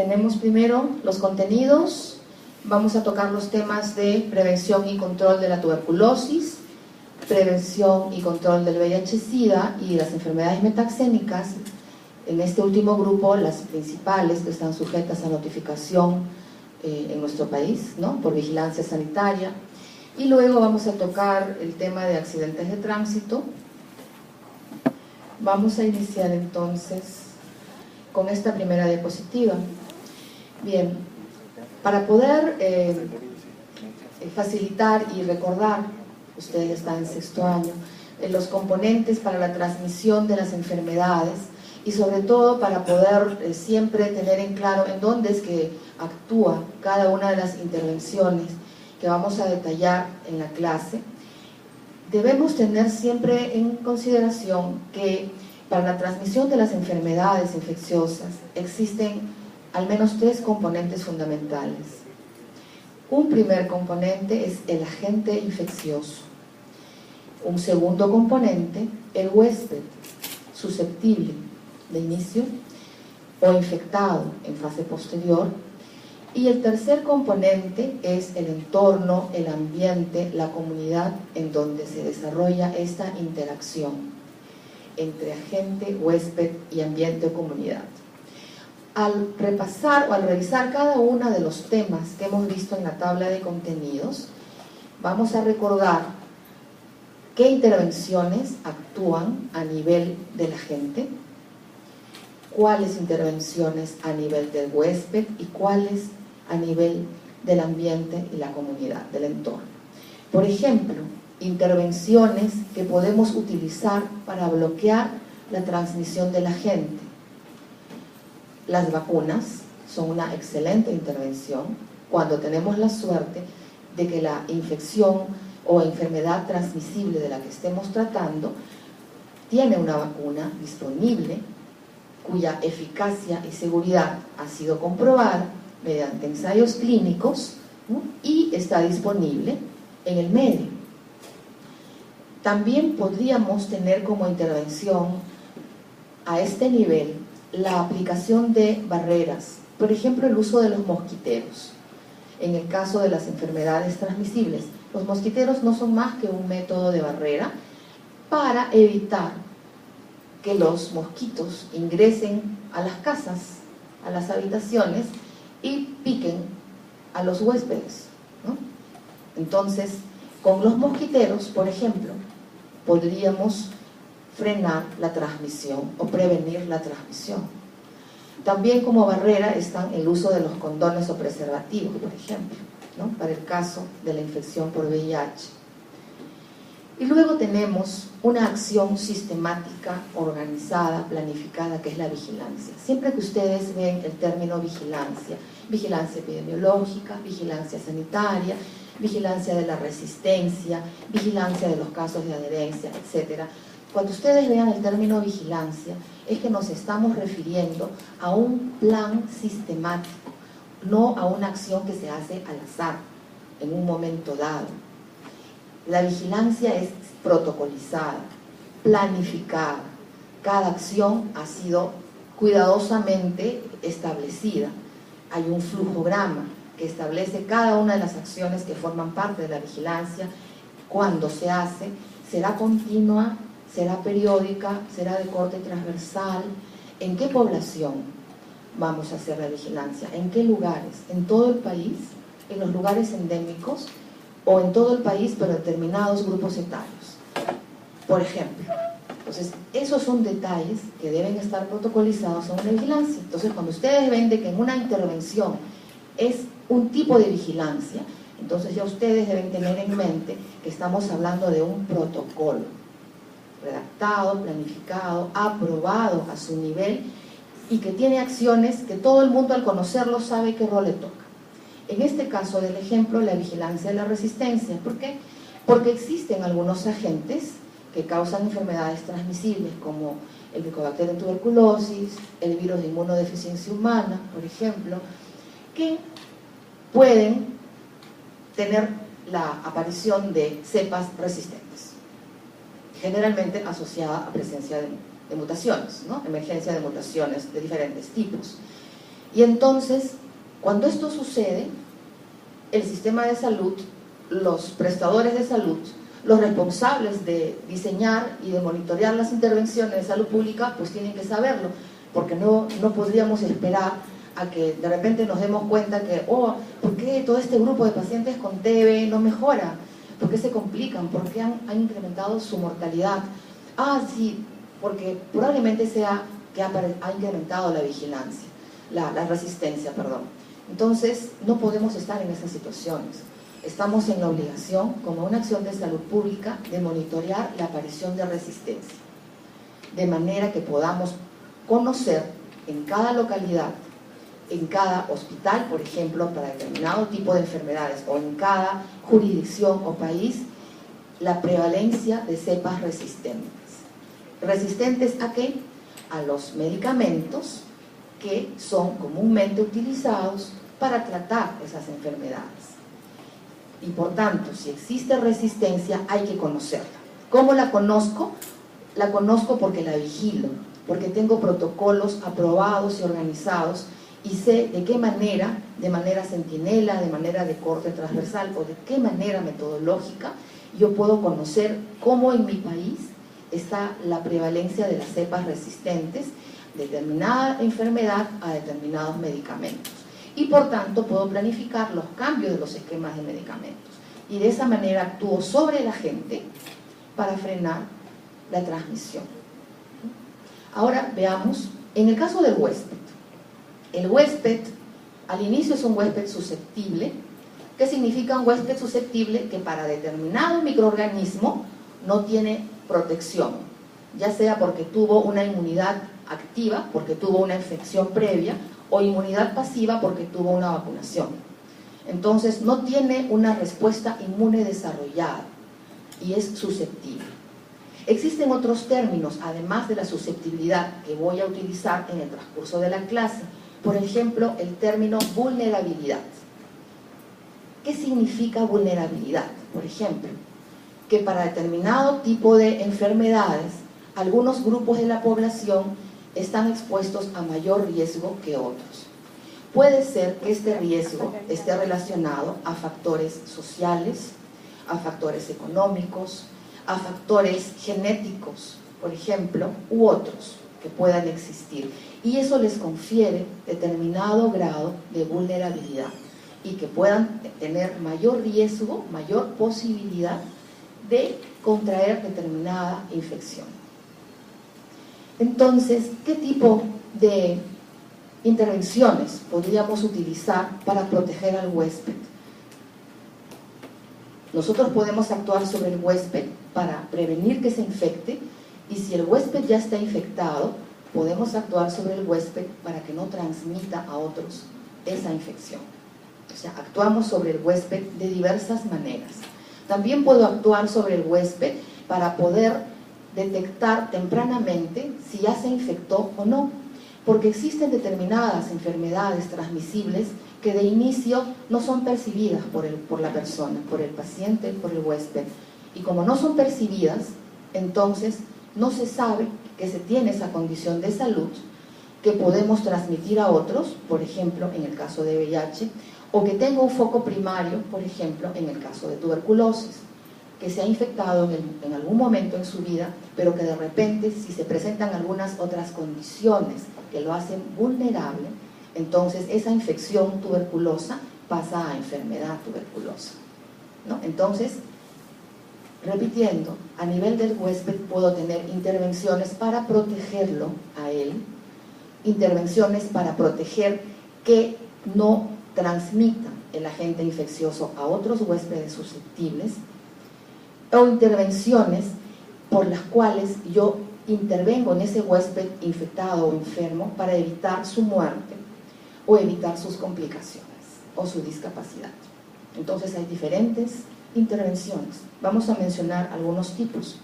tenemos primero los contenidos. Vamos a tocar los temas de prevención y control de la tuberculosis, prevención y control del VIH-Sida y las enfermedades metaxénicas. En este último grupo, las principales que están sujetas a notificación en nuestro país, ¿no?, por vigilancia sanitaria. Y luego vamos a tocar el tema de accidentes de tránsito. Vamos a iniciar entonces con esta primera diapositiva. Bien, para poder facilitar y recordar, ustedes están en sexto año, los componentes para la transmisión de las enfermedades y sobre todo para poder siempre tener en claro en dónde es que actúa cada una de las intervenciones que vamos a detallar en la clase, debemos tener siempre en consideración que para la transmisión de las enfermedades infecciosas existen al menos 3 componentes fundamentales. Un primer componente es el agente infeccioso. Un segundo componente, el huésped susceptible de inicio o infectado en fase posterior. Y el tercer componente es el entorno, el ambiente, la comunidad en donde se desarrolla esta interacción entre agente, huésped y ambiente o comunidad. Al repasar o al revisar cada uno de los temas que hemos visto en la tabla de contenidos, vamos a recordar qué intervenciones actúan a nivel del agente, cuáles intervenciones a nivel del huésped y cuáles a nivel del ambiente y la comunidad, del entorno. Por ejemplo, intervenciones que podemos utilizar para bloquear la transmisión del agente. Las vacunas son una excelente intervención cuando tenemos la suerte de que la infección o enfermedad transmisible de la que estemos tratando tiene una vacuna disponible cuya eficacia y seguridad ha sido comprobada mediante ensayos clínicos, ¿no?, y está disponible en el medio. También podríamos tener como intervención a este nivel la aplicación de barreras, por ejemplo el uso de los mosquiteros. En el caso de las enfermedades transmisibles, los mosquiteros no son más que un método de barrera para evitar que los mosquitos ingresen a las casas, a las habitaciones y piquen a los huéspedes, ¿no? Entonces, con los mosquiteros, por ejemplo, podríamos frenar la transmisión o prevenir la transmisión. También como barrera están el uso de los condones o preservativos, por ejemplo, ¿no?, para el caso de la infección por VIH. Y luego tenemos una acción sistemática, organizada, planificada, que es la vigilancia. Siempre que ustedes ven el término vigilancia, vigilancia epidemiológica, vigilancia sanitaria, vigilancia de la resistencia, vigilancia de los casos de adherencia, etc. Cuando ustedes vean el término vigilancia, es que nos estamos refiriendo a un plan sistemático, no a una acción que se hace al azar, en un momento dado. La vigilancia es protocolizada, planificada. Cada acción ha sido cuidadosamente establecida. Hay un flujograma que establece cada una de las acciones que forman parte de la vigilancia, cuándo se hace, será continua, será periódica, será de corte transversal, en qué población vamos a hacer la vigilancia, en qué lugares, en todo el país, en los lugares endémicos, o en todo el país, pero determinados grupos etarios, por ejemplo. Entonces, esos son detalles que deben estar protocolizados en una vigilancia. Entonces, cuando ustedes ven de que en una intervención es un tipo de vigilancia, entonces ya ustedes deben tener en mente que estamos hablando de un protocolo redactado, planificado, aprobado a su nivel y que tiene acciones que todo el mundo al conocerlo sabe qué rol le toca. En este caso del ejemplo, la vigilancia de la resistencia. ¿Por qué? Porque existen algunos agentes que causan enfermedades transmisibles como el Mycobacterium tuberculosis, el virus de inmunodeficiencia humana, por ejemplo, que pueden tener la aparición de cepas resistentes, generalmente asociada a presencia de mutaciones, ¿no?, emergencia de mutaciones de diferentes tipos. Y entonces, cuando esto sucede, el sistema de salud, los prestadores de salud, los responsables de diseñar y de monitorear las intervenciones de salud pública, pues tienen que saberlo, porque no podríamos esperar a que de repente nos demos cuenta que, ¿por qué todo este grupo de pacientes con TB no mejora? ¿Por qué se complican? ¿Por qué han incrementado su mortalidad? Sí, porque probablemente sea que ha incrementado la vigilancia, la resistencia, perdón. Entonces, no podemos estar en esas situaciones. Estamos en la obligación, como una acción de salud pública, de monitorear la aparición de resistencia, de manera que podamos conocer en cada localidad, en cada hospital, por ejemplo, para determinado tipo de enfermedades, o en cada jurisdicción o país, la prevalencia de cepas resistentes. ¿Resistentes a qué? A los medicamentos que son comúnmente utilizados para tratar esas enfermedades. Y por tanto, si existe resistencia, hay que conocerla. ¿Cómo la conozco? La conozco porque la vigilo, porque tengo protocolos aprobados y organizados y sé de qué manera, de manera centinela, de manera de corte transversal o de qué manera metodológica, yo puedo conocer cómo en mi país está la prevalencia de las cepas resistentes de determinada enfermedad a determinados medicamentos. Y por tanto puedo planificar los cambios de los esquemas de medicamentos. Y de esa manera actúo sobre la gente para frenar la transmisión. Ahora veamos, en el caso del huésped. El huésped, al inicio es un huésped susceptible. ¿Qué significa un huésped susceptible? Que para determinado microorganismo no tiene protección, ya sea porque tuvo una inmunidad activa, porque tuvo una infección previa, o inmunidad pasiva porque tuvo una vacunación. Entonces no tiene una respuesta inmune desarrollada y es susceptible. Existen otros términos, además de la susceptibilidad, que voy a utilizar en el transcurso de la clase. Por ejemplo, el término vulnerabilidad. ¿Qué significa vulnerabilidad? Por ejemplo, que para determinado tipo de enfermedades, algunos grupos de la población están expuestos a mayor riesgo que otros. Puede ser que este riesgo esté relacionado a factores sociales, a factores económicos, a factores genéticos, por ejemplo, u otros que puedan existir. Y eso les confiere determinado grado de vulnerabilidad y que puedan tener mayor riesgo, mayor posibilidad de contraer determinada infección. Entonces, ¿qué tipo de intervenciones podríamos utilizar para proteger al huésped? Nosotros podemos actuar sobre el huésped para prevenir que se infecte, y si el huésped ya está infectado, podemos actuar sobre el huésped para que no transmita a otros esa infección. O sea, actuamos sobre el huésped de diversas maneras. También puedo actuar sobre el huésped para poder detectar tempranamente si ya se infectó o no, porque existen determinadas enfermedades transmisibles que de inicio no son percibidas por la persona, por el paciente, por el huésped, y como no son percibidas, entonces no se sabe que se tiene esa condición de salud que podemos transmitir a otros, por ejemplo, en el caso de VIH, o que tenga un foco primario, por ejemplo, en el caso de tuberculosis, que se ha infectado en algún momento en su vida, pero que de repente, si se presentan algunas otras condiciones que lo hacen vulnerable, entonces esa infección tuberculosa pasa a enfermedad tuberculosa, ¿no? Entonces, repitiendo, a nivel del huésped puedo tener intervenciones para protegerlo a él, intervenciones para proteger que no transmita el agente infeccioso a otros huéspedes susceptibles, o intervenciones por las cuales yo intervengo en ese huésped infectado o enfermo para evitar su muerte o evitar sus complicaciones o su discapacidad. Entonces hay diferentes intervenciones. Vamos a mencionar algunos tipos.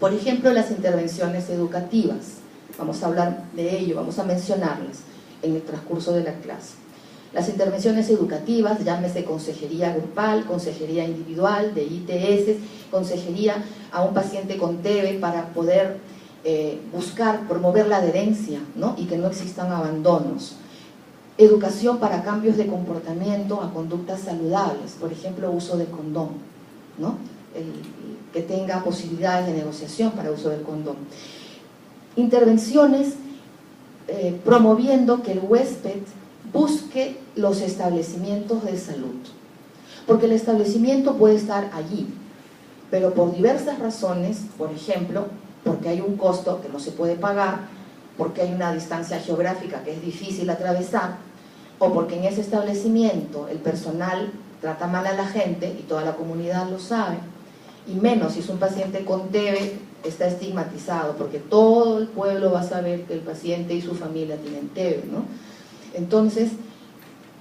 Por ejemplo, las intervenciones educativas. Vamos a hablar de ello, vamos a mencionarlas en el transcurso de la clase. Las intervenciones educativas, llámese consejería grupal, consejería individual, de ITS, consejería a un paciente con TB para poder buscar, promover la adherencia, ¿no? Y que no existan abandonos. educación para cambios de comportamiento a conductas saludables, por ejemplo, uso del condón, ¿no? Que tenga posibilidades de negociación para uso del condón. Intervenciones promoviendo que el huésped busque los establecimientos de salud, porque el establecimiento puede estar allí, pero por diversas razones, por ejemplo, porque hay un costo que no se puede pagar, porque hay una distancia geográfica que es difícil atravesar, o porque en ese establecimiento el personal trata mal a la gente y toda la comunidad lo sabe, y menos si es un paciente con TB, está estigmatizado, porque todo el pueblo va a saber que el paciente y su familia tienen TB, ¿no? Entonces,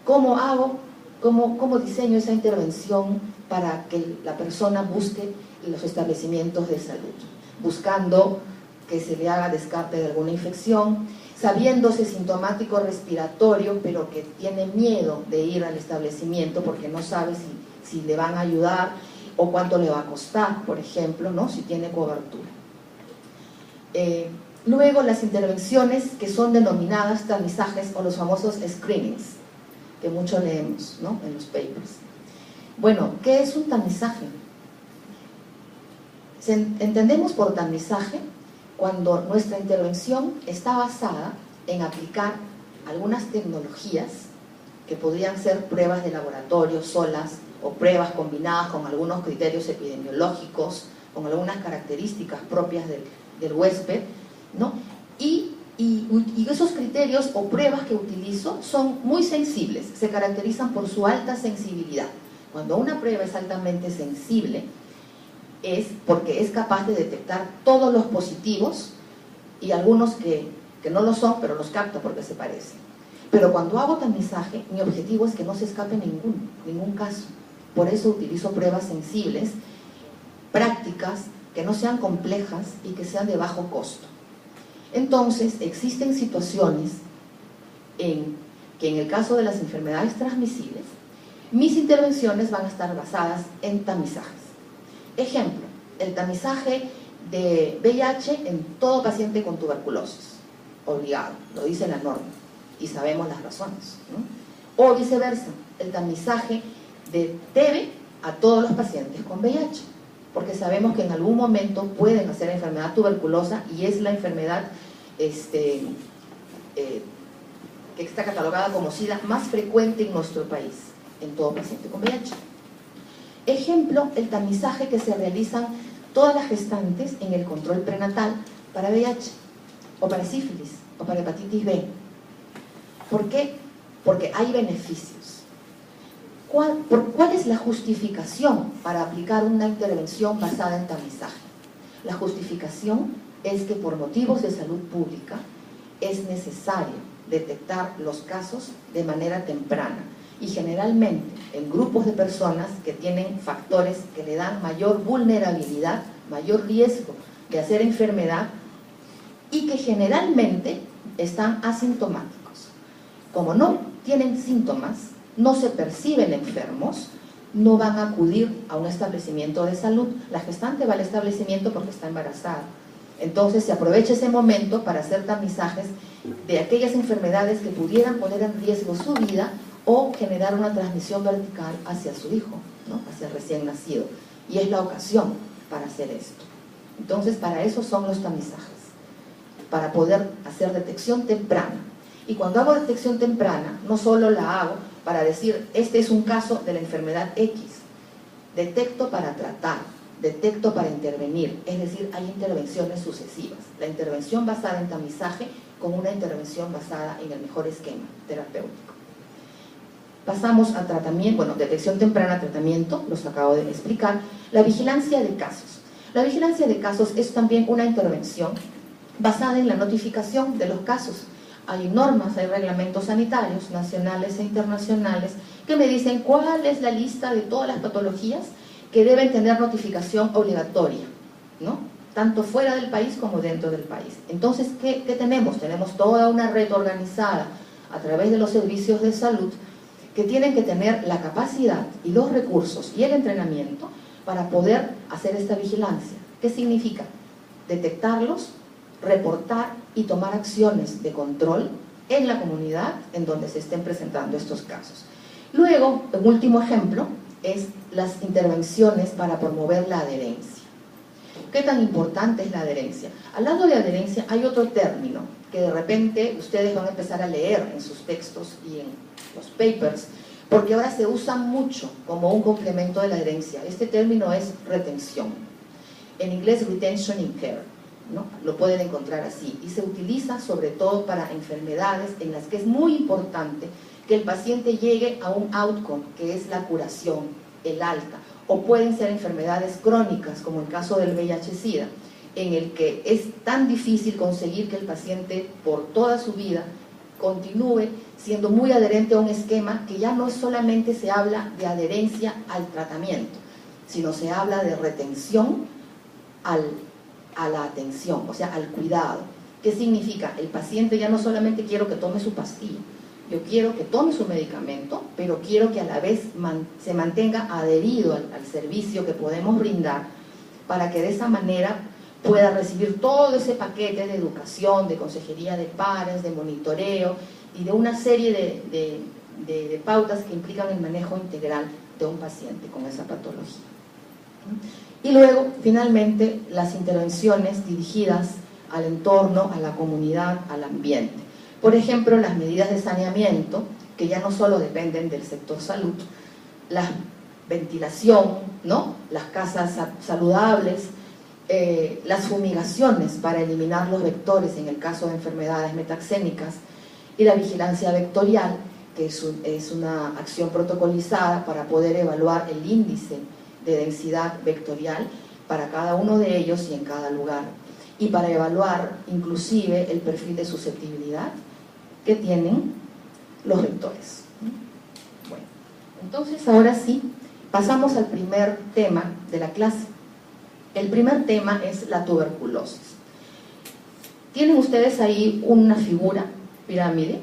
¿cómo hago, cómo diseño esa intervención para que la persona busque los establecimientos de salud? Buscando que se le haga descarte de alguna infección, sabiéndose sintomático respiratorio, pero que tiene miedo de ir al establecimiento porque no sabe si le van a ayudar o cuánto le va a costar, por ejemplo, ¿no? Si tiene cobertura. Luego, las intervenciones que son denominadas tamizajes o los famosos screenings, que mucho leemos, ¿no? En los papers. Bueno, ¿qué es un tamizaje? Entendemos por tamizaje cuando nuestra intervención está basada en aplicar algunas tecnologías que podrían ser pruebas de laboratorio solas o pruebas combinadas con algunos criterios epidemiológicos, con algunas características propias del huésped, ¿no? Y esos criterios o pruebas que utilizo son muy sensibles, se caracterizan por su alta sensibilidad. Cuando una prueba es altamente sensible, es porque es capaz de detectar todos los positivos y algunos que no lo son, pero los capta porque se parecen. Pero cuando hago tamizaje, mi objetivo es que no se escape ningún caso. Por eso utilizo pruebas sensibles, prácticas, que no sean complejas y que sean de bajo costo. Entonces, existen situaciones que en el caso de las enfermedades transmisibles, mis intervenciones van a estar basadas en tamizajes. Ejemplo, el tamizaje de VIH en todo paciente con tuberculosis, obligado, lo dice la norma, y sabemos las razones, ¿no? O viceversa, el tamizaje de TB a todos los pacientes con VIH, porque sabemos que en algún momento pueden hacer enfermedad tuberculosa y es la enfermedad que está catalogada como SIDA más frecuente en nuestro país, en todo paciente con VIH. Ejemplo, el tamizaje que se realizan todas las gestantes en el control prenatal para VIH, o para sífilis, o para hepatitis B. ¿Por qué? Porque hay beneficios. ¿Cuál es la justificación para aplicar una intervención basada en tamizaje? La justificación es que por motivos de salud pública es necesario detectar los casos de manera temprana y generalmente en grupos de personas que tienen factores que le dan mayor vulnerabilidad, mayor riesgo de hacer enfermedad y que generalmente están asintomáticos. Como no tienen síntomas, no se perciben enfermos, no van a acudir a un establecimiento de salud. La gestante va al establecimiento porque está embarazada. Entonces se aprovecha ese momento para hacer tamizajes de aquellas enfermedades que pudieran poner en riesgo su vida o generar una transmisión vertical hacia su hijo, ¿no? Hacia el recién nacido. Y es la ocasión para hacer esto. Entonces, para eso son los tamizajes, para poder hacer detección temprana. Y cuando hago detección temprana, no solo la hago para decir, este es un caso de la enfermedad X, detecto para tratar, detecto para intervenir, es decir, hay intervenciones sucesivas. La intervención basada en tamizaje con una intervención basada en el mejor esquema terapéutico. Pasamos a tratamiento, bueno, detección temprana, tratamiento, los acabo de explicar. La vigilancia de casos. La vigilancia de casos es también una intervención basada en la notificación de los casos. Hay normas, hay reglamentos sanitarios nacionales e internacionales que me dicen cuál es la lista de todas las patologías que deben tener notificación obligatoria, ¿no? Tanto fuera del país como dentro del país. Entonces, ¿qué tenemos? Tenemos toda una red organizada a través de los servicios de salud que tienen que tener la capacidad y los recursos y el entrenamiento para poder hacer esta vigilancia. ¿Qué significa? Detectarlos, reportar y tomar acciones de control en la comunidad en donde se estén presentando estos casos. Luego, un último ejemplo es las intervenciones para promover la adherencia. ¿Qué tan importante es la adherencia? Al lado de adherencia hay otro término que de repente ustedes van a empezar a leer en sus textos y en los papers, porque ahora se usa mucho como un complemento de la adherencia. Este término es retención. En inglés, retention in care, ¿no? Lo pueden encontrar así. Y se utiliza sobre todo para enfermedades en las que es muy importante que el paciente llegue a un outcome, que es la curación, el alta. O pueden ser enfermedades crónicas, como el caso del VIH-Sida, en el que es tan difícil conseguir que el paciente por toda su vida continúe siendo muy adherente a un esquema que ya no solamente se habla de adherencia al tratamiento, sino se habla de retención a la atención, o sea, al cuidado. ¿Qué significa? El paciente ya no solamente quiero que tome su pastilla, yo quiero que tome su medicamento, pero quiero que a la vez se mantenga adherido al servicio que podemos brindar, para que de esa manera pueda recibir todo ese paquete de educación, de consejería de pares, de monitoreo y de una serie de pautas que implican el manejo integral de un paciente con esa patología. Y luego, finalmente, las intervenciones dirigidas al entorno, a la comunidad, al ambiente. Por ejemplo, las medidas de saneamiento, que ya no solo dependen del sector salud, la ventilación, ¿no? Las casas saludables, las fumigaciones para eliminar los vectores en el caso de enfermedades metaxénicas, y la vigilancia vectorial, que es una acción protocolizada para poder evaluar el índice de densidad vectorial para cada uno de ellos y en cada lugar, y para evaluar inclusive el perfil de susceptibilidad que tienen los vectores. Bueno, entonces ahora sí, pasamos al primer tema de la clase. El primer tema es la tuberculosis. Tienen ustedes ahí una figura, pirámide,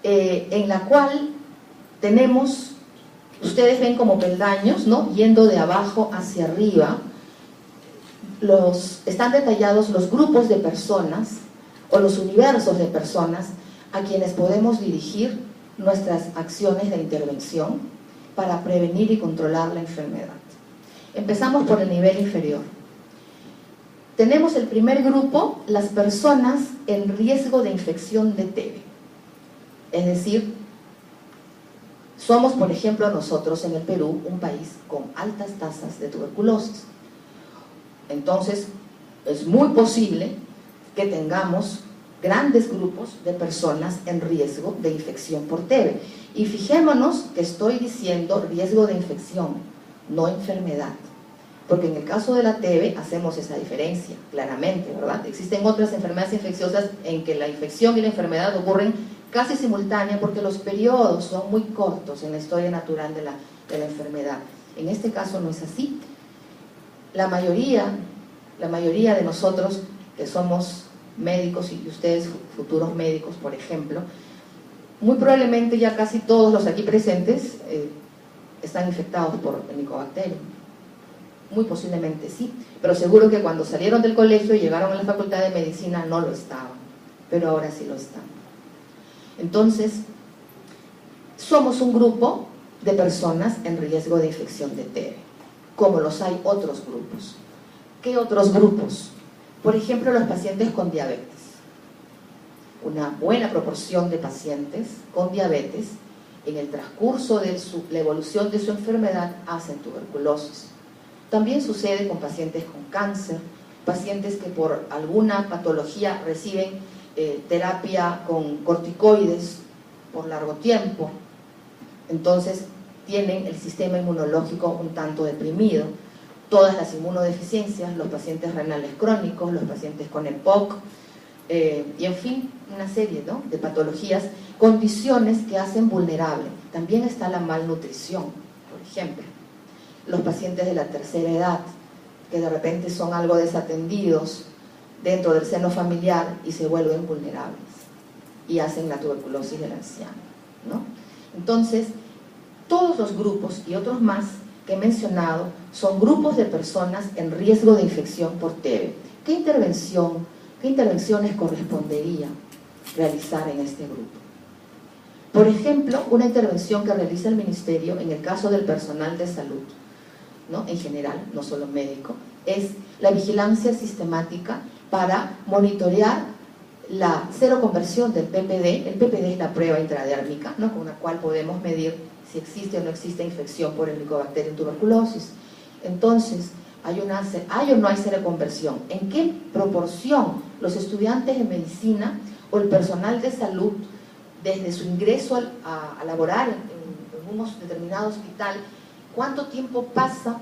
en la cual tenemos, ustedes ven como peldaños, ¿no? Yendo de abajo hacia arriba, están detallados los grupos de personas o los universos de personas a quienes podemos dirigir nuestras acciones de intervención para prevenir y controlar la enfermedad. Empezamos por el nivel inferior. Tenemos el primer grupo, las personas en riesgo de infección de TB. Es decir, somos, por ejemplo, nosotros en el Perú, un país con altas tasas de tuberculosis. Entonces, es muy posible que tengamos grandes grupos de personas en riesgo de infección por TB. Y fijémonos que estoy diciendo riesgo de infección, no enfermedad. Porque en el caso de la TB hacemos esa diferencia, claramente, ¿verdad? Existen otras enfermedades infecciosas en que la infección y la enfermedad ocurren casi simultánea porque los periodos son muy cortos en la historia natural de la enfermedad. En este caso no es así. La mayoría de nosotros que somos médicos y ustedes futuros médicos, por ejemplo, muy probablemente ya casi todos los aquí presentes están infectados por el Mycobacterium. Muy posiblemente sí, pero seguro que cuando salieron del colegio y llegaron a la facultad de medicina no lo estaban, pero ahora sí lo están. Entonces, somos un grupo de personas en riesgo de infección de TB, como los hay otros grupos. ¿Qué otros grupos? Por ejemplo, los pacientes con diabetes. Una buena proporción de pacientes con diabetes en el transcurso de la evolución de su enfermedad hacen tuberculosis. También sucede con pacientes con cáncer, pacientes que por alguna patología reciben terapia con corticoides por largo tiempo, entonces tienen el sistema inmunológico un tanto deprimido. Todas las inmunodeficiencias, los pacientes renales crónicos, los pacientes con EPOC, y en fin, una serie, ¿no?, de patologías, condiciones que hacen vulnerable. También está la malnutrición, por ejemplo. Los pacientes de la tercera edad, que de repente son algo desatendidos dentro del seno familiar y se vuelven vulnerables y hacen la tuberculosis del anciano, ¿no? Entonces, todos los grupos y otros más que he mencionado son grupos de personas en riesgo de infección por TB. ¿Qué intervenciones correspondería realizar en este grupo. Por ejemplo, una intervención que realiza el Ministerio en el caso del personal de salud, ¿no?, en general, no solo médico, es la vigilancia sistemática para monitorear la seroconversión del PPD. El PPD es la prueba intradérmica, ¿no?, con la cual podemos medir si existe o no existe infección por el Helicobacterium tuberculosis. Entonces, ¿hay o no hay seroconversión? ¿En qué proporción los estudiantes de medicina o el personal de salud, desde su ingreso a laborar en un determinado hospital, cuánto tiempo pasa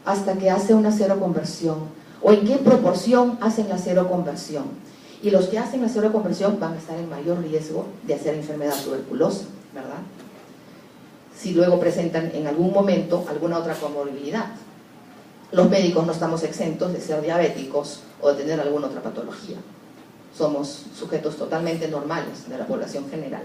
hasta que hace una seroconversión? ¿O en qué proporción hacen la seroconversión? Y los que hacen la seroconversión van a estar en mayor riesgo de hacer enfermedad tuberculosa, ¿verdad? Si luego presentan en algún momento alguna otra comorbilidad. Los médicos no estamos exentos de ser diabéticos o de tener alguna otra patología. Somos sujetos totalmente normales de la población general.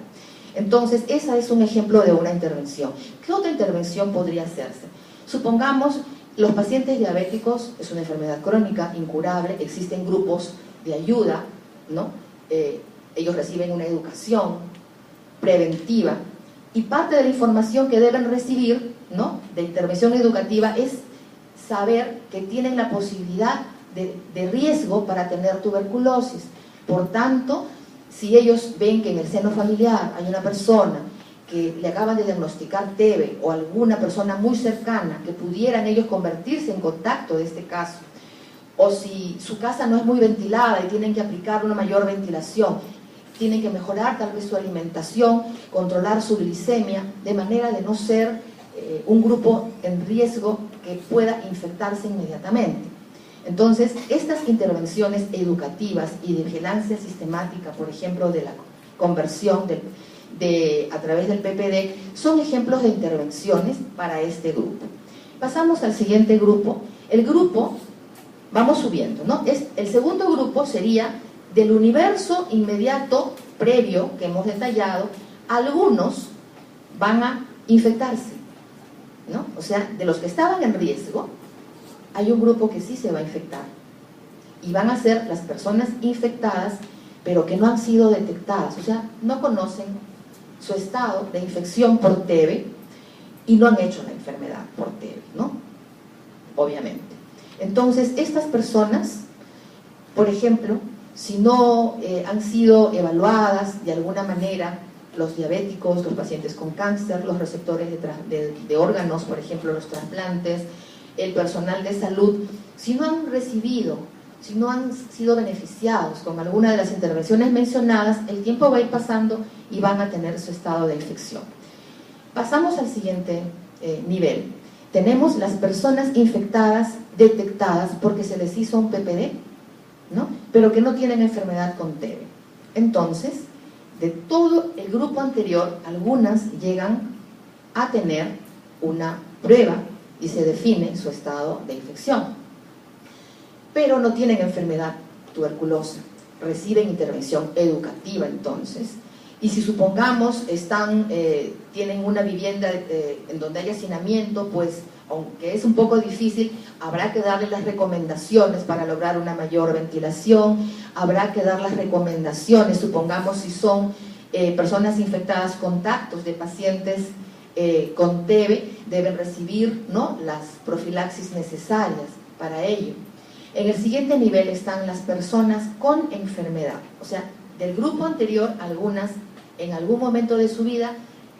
Entonces, ese es un ejemplo de una intervención. ¿Qué otra intervención podría hacerse? Supongamos, los pacientes diabéticos es una enfermedad crónica, incurable, existen grupos de ayuda, ¿no? Ellos reciben una educación preventiva y parte de la información que deben recibir, ¿no?, de intervención educativa es saber que tienen la posibilidad de riesgo para tener tuberculosis. Por tanto, si ellos ven que en el seno familiar hay una persona que le acaban de diagnosticar TB o alguna persona muy cercana que pudieran ellos convertirse en contacto de este caso, o si su casa no es muy ventilada y tienen que aplicar una mayor ventilación, tienen que mejorar tal vez su alimentación, controlar su glicemia, de manera de no ser un grupo en riesgo que pueda infectarse inmediatamente. Entonces, estas intervenciones educativas y de vigilancia sistemática, por ejemplo, de la conversión a través del PPD, son ejemplos de intervenciones para este grupo. Pasamos al siguiente grupo. El grupo, vamos subiendo, ¿no? El segundo grupo sería del universo inmediato previo que hemos detallado. Algunos van a infectarse, ¿no? O sea, de los que estaban en riesgo, hay un grupo que sí se va a infectar y van a ser las personas infectadas pero que no han sido detectadas, o sea, no conocen su estado de infección por TB y no han hecho la enfermedad por TB, ¿no? Obviamente. Entonces, estas personas, por ejemplo, si no han sido evaluadas de alguna manera, los diabéticos, los pacientes con cáncer, los receptores de órganos, por ejemplo, los trasplantes, el personal de salud, si no han recibido, si no han sido beneficiados con alguna de las intervenciones mencionadas, el tiempo va a ir pasando y van a tener su estado de infección. Pasamos al siguiente nivel. Tenemos las personas infectadas detectadas porque se les hizo un PPD, ¿no?, pero que no tienen enfermedad con TB. Entonces, de todo el grupo anterior, algunas llegan a tener una prueba y se define su estado de infección, pero no tienen enfermedad tuberculosa, reciben intervención educativa entonces, y si supongamos tienen una vivienda en donde hay hacinamiento, pues aunque es un poco difícil, habrá que darle las recomendaciones para lograr una mayor ventilación, habrá que dar las recomendaciones, supongamos si son personas infectadas, contactos de pacientes con TB, deben recibir, ¿no?, las profilaxis necesarias para ello. En el siguiente nivel están las personas con enfermedad, o sea, del grupo anterior, algunas en algún momento de su vida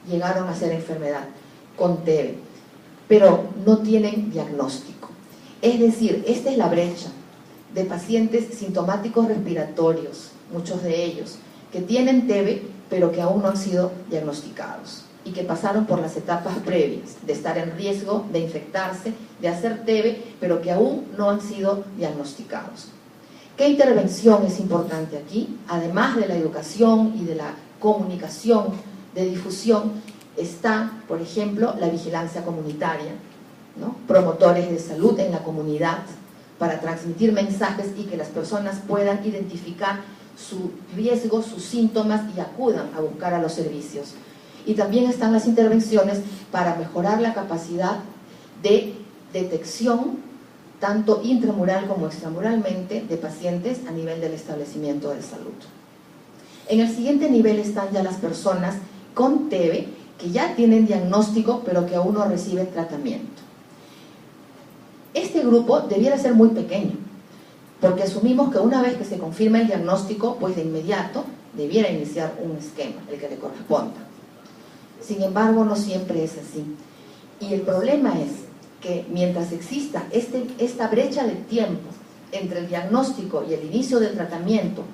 llegaron a ser enfermedad con TB, pero no tienen diagnóstico. Es decir, esta es la brecha de pacientes sintomáticos respiratorios, muchos de ellos, que tienen TB, pero que aún no han sido diagnosticados y que pasaron por las etapas previas de estar en riesgo de infectarse, de hacer TB, pero que aún no han sido diagnosticados. ¿Qué intervención es importante aquí? Además de la educación y de la comunicación, de difusión, está, por ejemplo, la vigilancia comunitaria, ¿no?, promotores de salud en la comunidad para transmitir mensajes y que las personas puedan identificar su riesgo, sus síntomas y acudan a buscar a los servicios. Y también están las intervenciones para mejorar la capacidad de detección, tanto intramural como extramuralmente, de pacientes a nivel del establecimiento de salud. En el siguiente nivel están ya las personas con TB, que ya tienen diagnóstico, pero que aún no reciben tratamiento. Este grupo debiera ser muy pequeño, porque asumimos que una vez que se confirma el diagnóstico, pues de inmediato debiera iniciar un esquema, el que le corresponda. Sin embargo, no siempre es así. Y el problema es que mientras exista esta brecha de tiempo entre el diagnóstico y el inicio del tratamiento,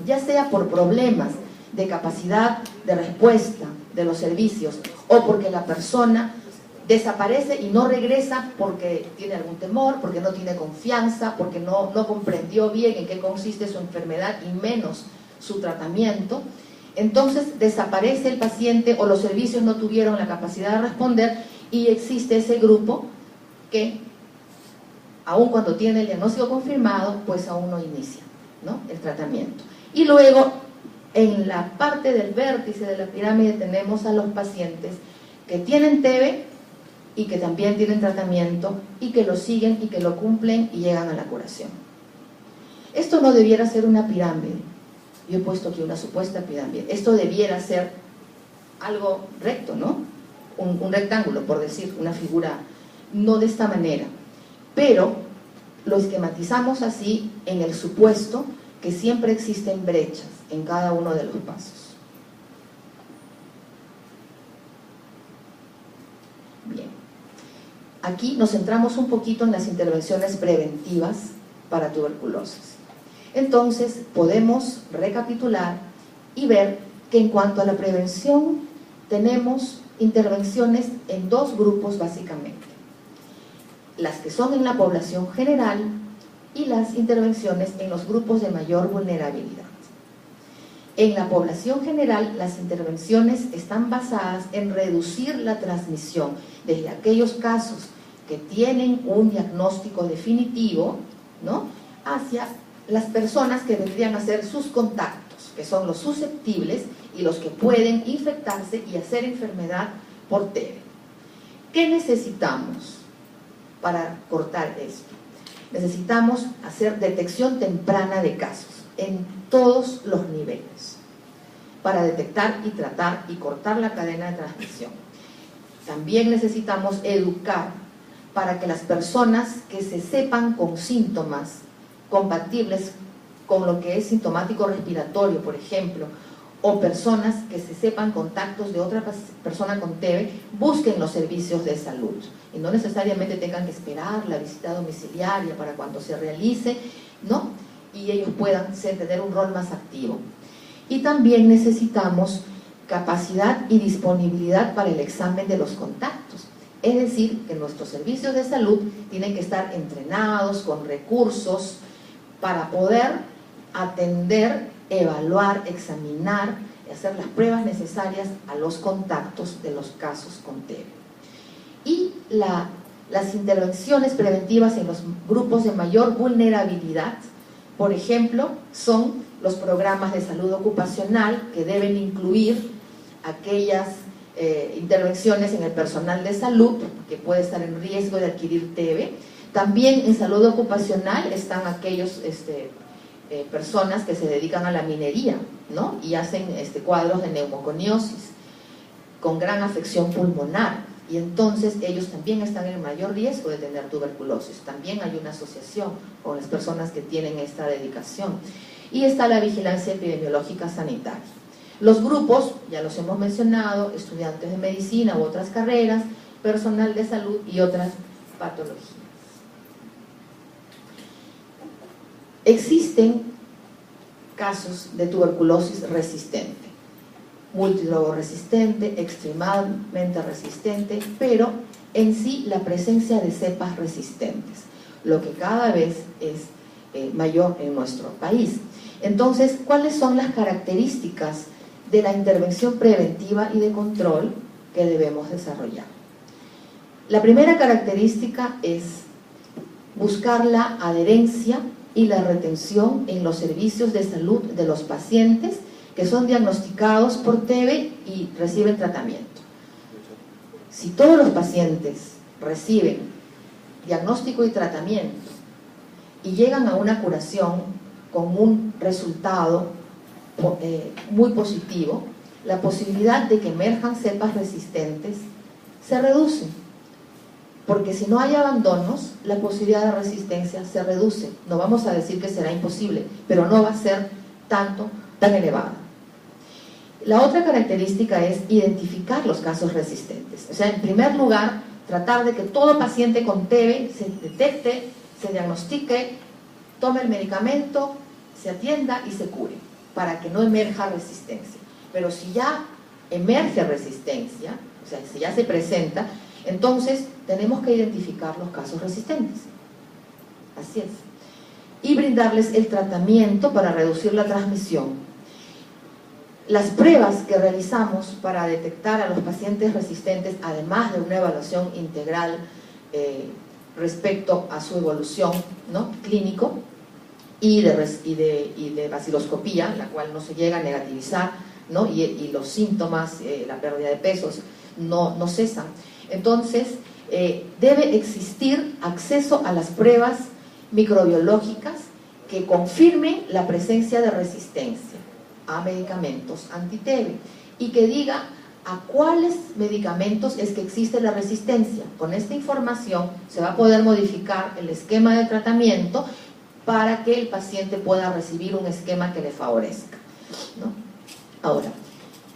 ya sea por problemas de capacidad de respuesta de los servicios o porque la persona desaparece y no regresa porque tiene algún temor, porque no tiene confianza, porque no comprendió bien en qué consiste su enfermedad y menos su tratamiento, entonces desaparece el paciente o los servicios no tuvieron la capacidad de responder y existe ese grupo que, aun cuando tiene el diagnóstico confirmado, pues aún no inicia, ¿no?, el tratamiento. Y luego, en la parte del vértice de la pirámide tenemos a los pacientes que tienen TB y que también tienen tratamiento y que lo siguen y que lo cumplen y llegan a la curación. Esto no debiera ser una pirámide. Yo he puesto aquí una supuesta pirámide. Esto debiera ser algo recto, ¿no? Un rectángulo, por decir, una figura, no de esta manera. Pero lo esquematizamos así en el supuesto que siempre existen brechas en cada uno de los pasos. Bien. Aquí nos centramos un poquito en las intervenciones preventivas para tuberculosis. Entonces, podemos recapitular y ver que en cuanto a la prevención, tenemos intervenciones en dos grupos básicamente. Las que son en la población general y las intervenciones en los grupos de mayor vulnerabilidad. En la población general, las intervenciones están basadas en reducir la transmisión desde aquellos casos que tienen un diagnóstico definitivo, ¿no?, hacia las personas que vendrían a ser sus contactos, que son los susceptibles y los que pueden infectarse y hacer enfermedad por TB. ¿Qué necesitamos para cortar esto? Necesitamos hacer detección temprana de casos en todos los niveles para detectar y tratar y cortar la cadena de transmisión. También necesitamos educar para que las personas que se sepan con síntomas compatibles con lo que es sintomático respiratorio, por ejemplo, o personas que se sepan contactos de otra persona con TB, busquen los servicios de salud y no necesariamente tengan que esperar la visita domiciliaria para cuando se realice, ¿no?, y ellos puedan tener un rol más activo. Y también necesitamos capacidad y disponibilidad para el examen de los contactos. Es decir, que nuestros servicios de salud tienen que estar entrenados con recursos para poder atender, evaluar, examinar y hacer las pruebas necesarias a los contactos de los casos con TB. Y las intervenciones preventivas en los grupos de mayor vulnerabilidad, por ejemplo, son los programas de salud ocupacional que deben incluir aquellas intervenciones en el personal de salud que puede estar en riesgo de adquirir TB. También en salud ocupacional están aquellos personas que se dedican a la minería, ¿no?, y hacen cuadros de neumoconiosis con gran afección pulmonar, y entonces ellos también están en mayor riesgo de tener tuberculosis. También hay una asociación con las personas que tienen esta dedicación. Y está la vigilancia epidemiológica sanitaria. Los grupos, ya los hemos mencionado, estudiantes de medicina u otras carreras, personal de salud y otras patologías. Existen casos de tuberculosis resistente, multidrogoresistente, extremadamente resistente, pero en sí la presencia de cepas resistentes, lo que cada vez es mayor en nuestro país. Entonces, ¿cuáles son las características de la intervención preventiva y de control que debemos desarrollar? La primera característica es buscar la adherencia y la retención en los servicios de salud de los pacientes que son diagnosticados por TB y reciben tratamiento. Si todos los pacientes reciben diagnóstico y tratamiento y llegan a una curación con un resultado muy positivo, la posibilidad de que emerjan cepas resistentes se reduce, porque si no hay abandonos, la posibilidad de resistencia se reduce. No vamos a decir que será imposible, pero no va a ser tan elevada. La otra característica es identificar los casos resistentes. O sea, en primer lugar, tratar de que todo paciente con TB se detecte, se diagnostique, tome el medicamento, se atienda y se cure, para que no emerja resistencia. Pero si ya emerge resistencia, o sea, si ya se presenta, entonces tenemos que identificar los casos resistentes. Así es. Y brindarles el tratamiento para reducir la transmisión. Las pruebas que realizamos para detectar a los pacientes resistentes, además de una evaluación integral respecto a su evolución, ¿no?, clínico, y de baciloscopía, la cual no se llega a negativizar, ¿no?, y los síntomas, la pérdida de pesos, no cesan. Entonces, debe existir acceso a las pruebas microbiológicas que confirmen la presencia de resistencia a medicamentos anti-TB y que diga a cuáles medicamentos es que existe la resistencia. Con esta información se va a poder modificar el esquema de tratamiento para que el paciente pueda recibir un esquema que le favorezca, ¿no? Ahora,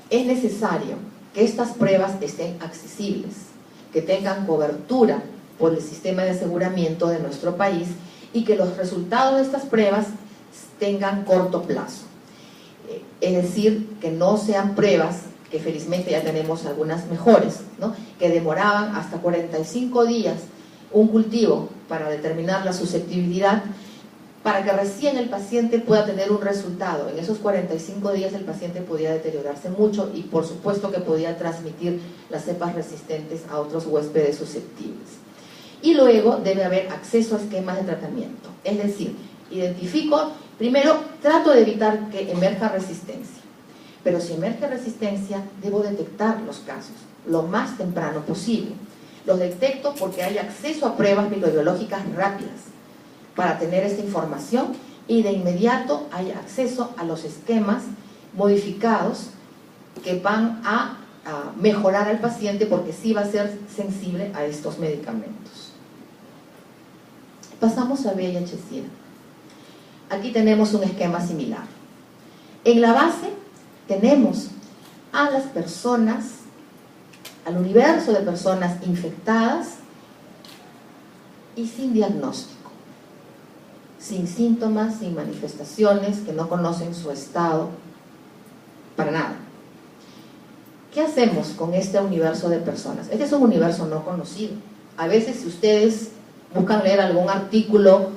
es necesario que estas pruebas estén accesibles, que tengan cobertura por el sistema de aseguramiento de nuestro país y que los resultados de estas pruebas tengan corto plazo. Es decir, que no sean pruebas, que felizmente ya tenemos algunas mejores, ¿no?, que demoraban hasta 45 días un cultivo para determinar la susceptibilidad, para que recién el paciente pueda tener un resultado. En esos 45 días el paciente podía deteriorarse mucho y por supuesto que podía transmitir las cepas resistentes a otros huéspedes susceptibles. Y luego debe haber acceso a esquemas de tratamiento, es decir, identifico, primero trato de evitar que emerja resistencia, pero si emerge resistencia debo detectar los casos lo más temprano posible. Los detecto porque hay acceso a pruebas microbiológicas rápidas para tener esta información y de inmediato hay acceso a los esquemas modificados que van a mejorar al paciente porque sí va a ser sensible a estos medicamentos. Pasamos a VIH-Sida. Aquí tenemos un esquema similar. En la base tenemos a las personas, al universo de personas infectadas y sin diagnóstico, sin síntomas, sin manifestaciones, que no conocen su estado, para nada. ¿Qué hacemos con este universo de personas? Este es un universo no conocido. A veces, si ustedes buscan leer algún artículo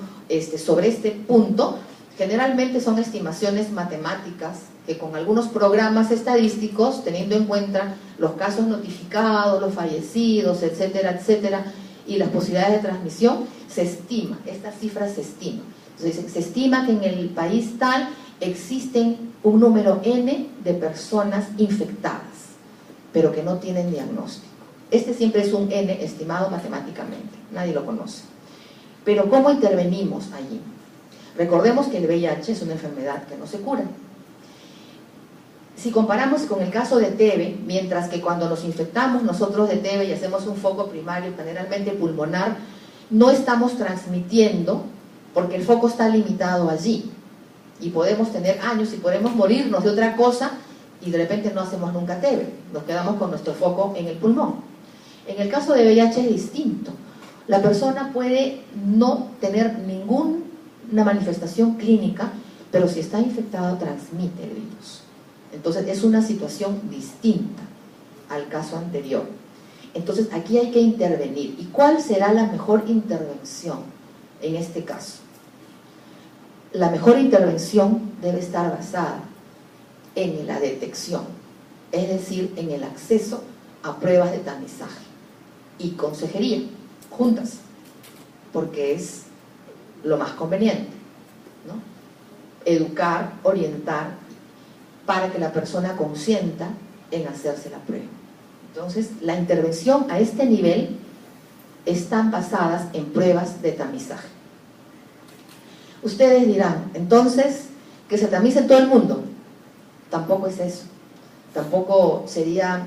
sobre este punto, generalmente son estimaciones matemáticas que con algunos programas estadísticos, teniendo en cuenta los casos notificados, los fallecidos, etcétera, etcétera, y las posibilidades de transmisión, se estima, esta cifra se estima. Entonces, se estima que en el país tal existen un número N de personas infectadas, pero que no tienen diagnóstico. Este siempre es un N estimado matemáticamente, nadie lo conoce. Pero ¿cómo intervenimos allí? Recordemos que el VIH es una enfermedad que no se cura. Si comparamos con el caso de TB, mientras que cuando nos infectamos nosotros de TB y hacemos un foco primario, generalmente pulmonar, no estamos transmitiendo porque el foco está limitado allí. Y podemos tener años y podemos morirnos de otra cosa y de repente no hacemos nunca TB. Nos quedamos con nuestro foco en el pulmón. En el caso de VIH es distinto. La persona puede no tener ninguna manifestación clínica, pero si está infectado transmite el virus. Entonces es una situación distinta al caso anterior. Entonces aquí hay que intervenir. ¿Y cuál será la mejor intervención en este caso? La mejor intervención debe estar basada en la detección, es decir, en el acceso a pruebas de tamizaje y consejería juntas, porque es lo más conveniente, ¿no? Educar, orientar, para que la persona consienta en hacerse la prueba. Entonces, la intervención a este nivel están basadas en pruebas de tamizaje. Ustedes dirán, entonces, que se tamice todo el mundo. Tampoco es eso. Tampoco sería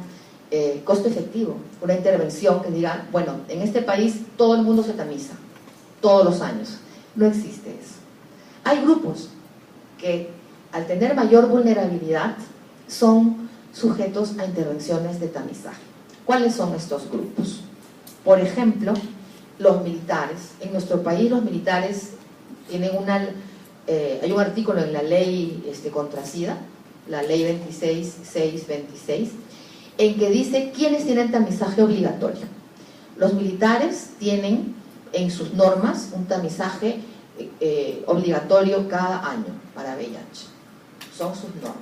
costo efectivo una intervención que diga, bueno, en este país todo el mundo se tamiza, todos los años. No existe eso. Hay grupos que al tener mayor vulnerabilidad son sujetos a intervenciones de tamizaje. ¿Cuáles son estos grupos? Por ejemplo, los militares. En nuestro país los militares tienen hay un artículo en la ley contra SIDA, la ley 26.626, en que dice quiénes tienen tamizaje obligatorio. Los militares tienen en sus normas un tamizaje obligatorio cada año para VIH. Son sus normas.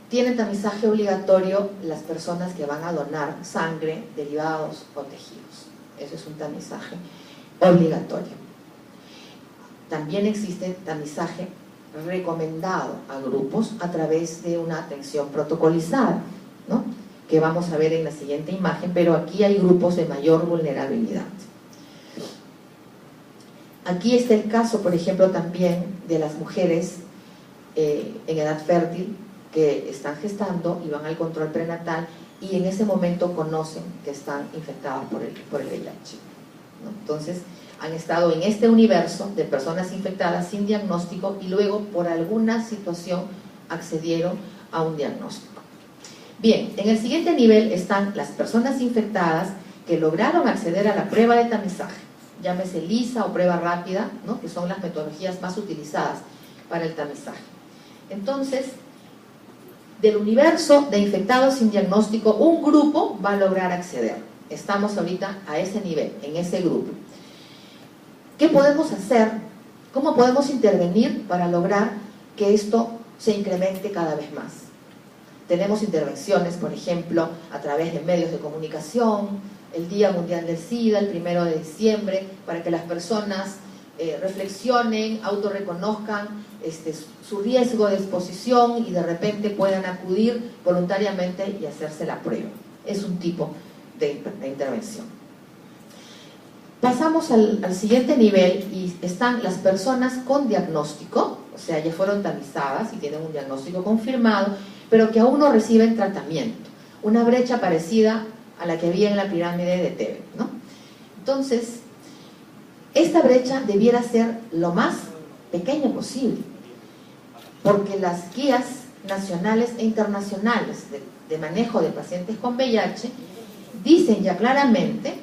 Tienen tamizaje obligatorio las personas que van a donar sangre, derivados o tejidos. Eso es un tamizaje obligatorio. También existe tamizaje recomendado a grupos a través de una atención protocolizada, ¿no?, que vamos a ver en la siguiente imagen, pero aquí hay grupos de mayor vulnerabilidad. Aquí está el caso, por ejemplo, también de las mujeres en edad fértil que están gestando y van al control prenatal y en ese momento conocen que están infectadas por el VIH, ¿no? Entonces, han estado en este universo de personas infectadas sin diagnóstico y luego por alguna situación accedieron a un diagnóstico. Bien, en el siguiente nivel están las personas infectadas que lograron acceder a la prueba de tamizaje, llámese LISA o prueba rápida, ¿no?, que son las metodologías más utilizadas para el tamizaje. Entonces, del universo de infectados sin diagnóstico, un grupo va a lograr acceder. Estamos ahorita a ese nivel, en ese grupo. ¿Qué podemos hacer? ¿Cómo podemos intervenir para lograr que esto se incremente cada vez más? Tenemos intervenciones, por ejemplo, a través de medios de comunicación, el Día Mundial del SIDA, el 1 de diciembre, para que las personas reflexionen, autorreconozcan su riesgo de exposición y de repente puedan acudir voluntariamente y hacerse la prueba. Es un tipo de intervención. Pasamos al siguiente nivel y están las personas con diagnóstico, o sea, ya fueron tamizadas y tienen un diagnóstico confirmado, pero que aún no reciben tratamiento. Una brecha parecida a la que había en la pirámide de Tebe, ¿no? Entonces, esta brecha debiera ser lo más pequeña posible, porque las guías nacionales e internacionales de manejo de pacientes con VIH dicen ya claramente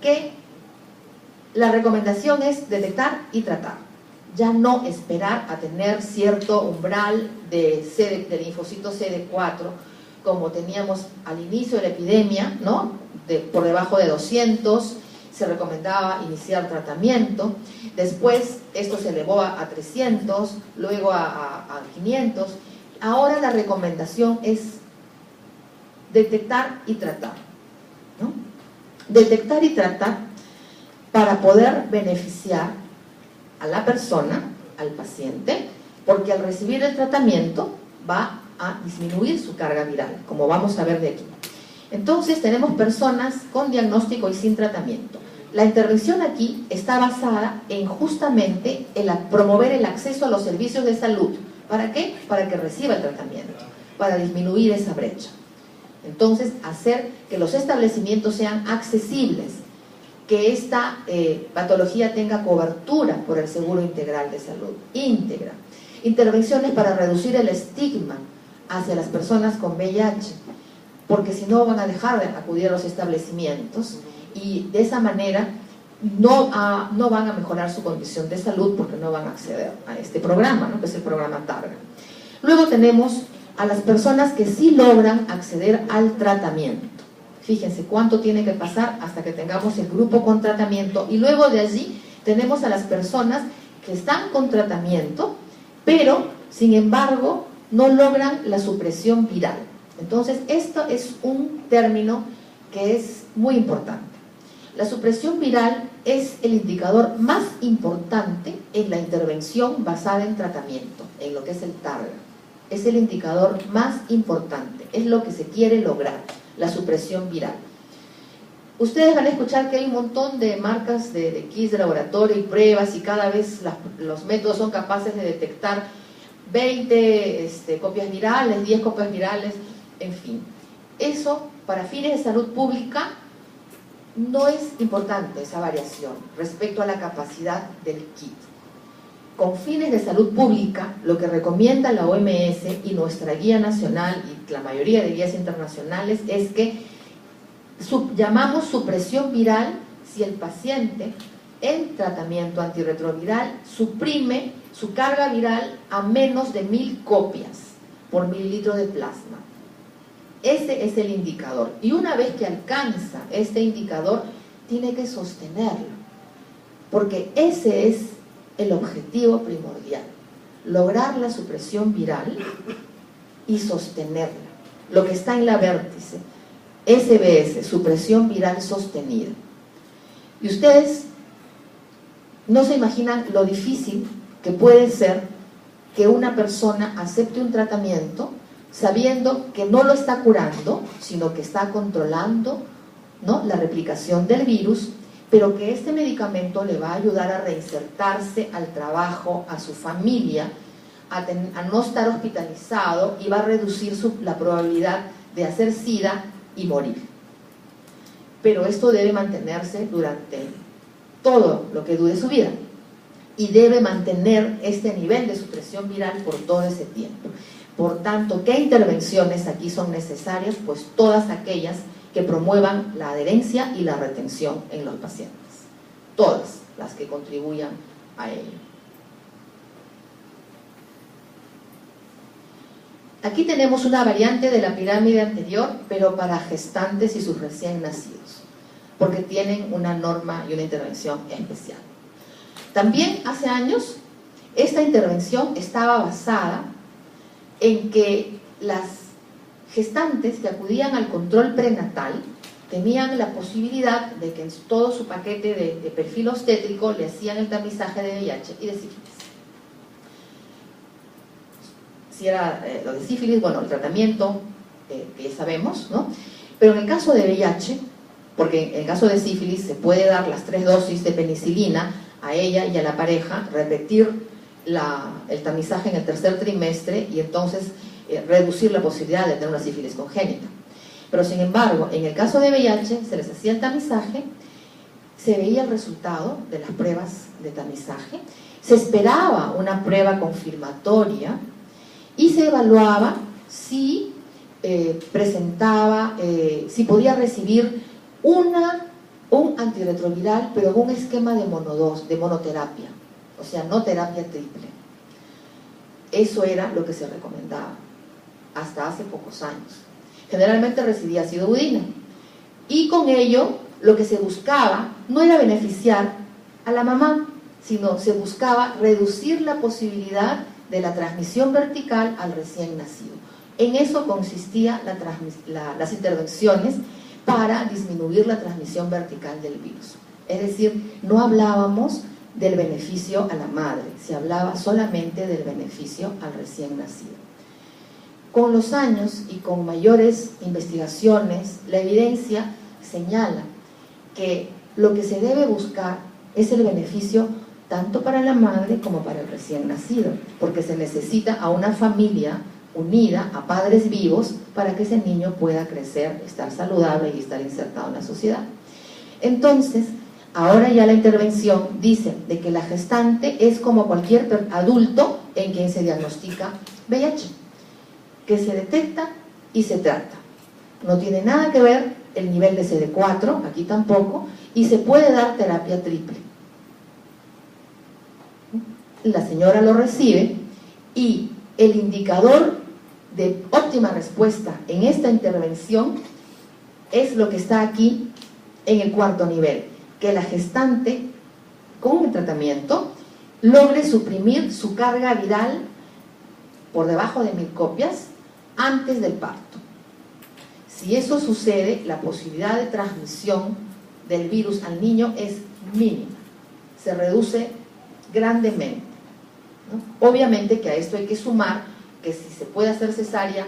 que la recomendación es detectar y tratar, ya no esperar a tener cierto umbral de linfocitos CD4 como teníamos al inicio de la epidemia, ¿no?, por debajo de 200, se recomendaba iniciar tratamiento, después esto se elevó a 300, luego a 500, ahora la recomendación es detectar y tratar, ¿no? Detectar y tratar para poder beneficiar a la persona, al paciente, porque al recibir el tratamiento va a disminuir su carga viral, como vamos a ver de aquí. Entonces tenemos personas con diagnóstico y sin tratamiento. La intervención aquí está basada en justamente promover el acceso a los servicios de salud. ¿Para qué? Para que reciba el tratamiento, para disminuir esa brecha. Entonces, hacer que los establecimientos sean accesibles, que esta patología tenga cobertura por el Seguro Integral de Salud, íntegra. Intervenciones para reducir el estigma hacia las personas con VIH, porque si no van a dejar de acudir a los establecimientos y de esa manera no van a mejorar su condición de salud porque no van a acceder a este programa, ¿no?, que es el programa Targa. Luego tenemos a las personas que sí logran acceder al tratamiento. Fíjense cuánto tiene que pasar hasta que tengamos el grupo con tratamiento y luego de allí tenemos a las personas que están con tratamiento pero sin embargo no logran la supresión viral. Entonces esto es un término que es muy importante. La supresión viral es el indicador más importante en la intervención basada en tratamiento, en lo que es el Targa. Es el indicador más importante, es lo que se quiere lograr, la supresión viral. Ustedes van a escuchar que hay un montón de marcas de kits de laboratorio y pruebas y cada vez los métodos son capaces de detectar 20 copias virales, 10 copias virales, en fin. Eso, para fines de salud pública, no es importante esa variación respecto a la capacidad del kit. Con fines de salud pública, lo que recomienda la OMS y nuestra guía nacional y la mayoría de guías internacionales es que llamamos supresión viral si el paciente en tratamiento antirretroviral suprime su carga viral a menos de 1000 copias por mililitro de plasma. Ese es el indicador. Y una vez que alcanza este indicador, tiene que sostenerlo. Porque ese es el objetivo primordial. Lograr la supresión viral y sostenerla. Lo que está en la vértice. SBS, supresión viral sostenida. Y ustedes no se imaginan lo difícil que puede ser que una persona acepte un tratamiento sabiendo que no lo está curando, sino que está controlando, ¿no?, la replicación del virus, pero que este medicamento le va a ayudar a reinsertarse al trabajo, a su familia, a no estar hospitalizado, y va a reducir la probabilidad de hacer SIDA y morir. Pero esto debe mantenerse durante todo lo que dure su vida y debe mantener este nivel de supresión viral por todo ese tiempo. Por tanto, ¿qué intervenciones aquí son necesarias? Pues todas aquellas que promuevan la adherencia y la retención en los pacientes. Todas las que contribuyan a ello. Aquí tenemos una variante de la pirámide anterior, pero para gestantes y sus recién nacidos, porque tienen una norma y una intervención especial. También hace años, esta intervención estaba basada en que las gestantes que acudían al control prenatal tenían la posibilidad de que en todo su paquete de perfil obstétrico le hacían el tamizaje de VIH y de sífilis. Si era lo de sífilis, bueno, el tratamiento que ya sabemos, ¿no? Pero en el caso de VIH, porque en el caso de sífilis se puede dar las 3 dosis de penicilina a ella y a la pareja, repetir el tamizaje en el tercer trimestre y entonces reducir la posibilidad de tener una sífilis congénita. Pero sin embargo, en el caso de VIH se les hacía el tamizaje, se veía el resultado de las pruebas de tamizaje, se esperaba una prueba confirmatoria y se evaluaba si si podía recibir un antirretroviral, pero con un esquema de monoterapia, o sea, no terapia triple. Eso era lo que se recomendaba hasta hace pocos años. Generalmente recibía acidobudina, y con ello lo que se buscaba no era beneficiar a la mamá, sino se buscaba reducir la posibilidad de la transmisión vertical al recién nacido. En eso consistía las intervenciones para disminuir la transmisión vertical del virus. Es decir, no hablábamos del beneficio a la madre, se hablaba solamente del beneficio al recién nacido. Con los años y con mayores investigaciones, la evidencia señala que lo que se debe buscar es el beneficio tanto para la madre como para el recién nacido, porque se necesita a una familia unida, a padres vivos, para que ese niño pueda crecer, estar saludable y estar insertado en la sociedad. Entonces, ahora ya la intervención dice de que la gestante es como cualquier adulto en quien se diagnostica VIH, que se detecta y se trata. No tiene nada que ver el nivel de CD4, aquí tampoco, y se puede dar terapia triple. La señora lo recibe y el indicador de óptima respuesta en esta intervención es lo que está aquí en el 4.º nivel, que la gestante con el tratamiento logre suprimir su carga viral por debajo de 1000 copias antes del parto. Si eso sucede, la posibilidad de transmisión del virus al niño es mínima, se reduce grandemente, ¿no? Obviamente que a esto hay que sumar que si se puede hacer cesárea,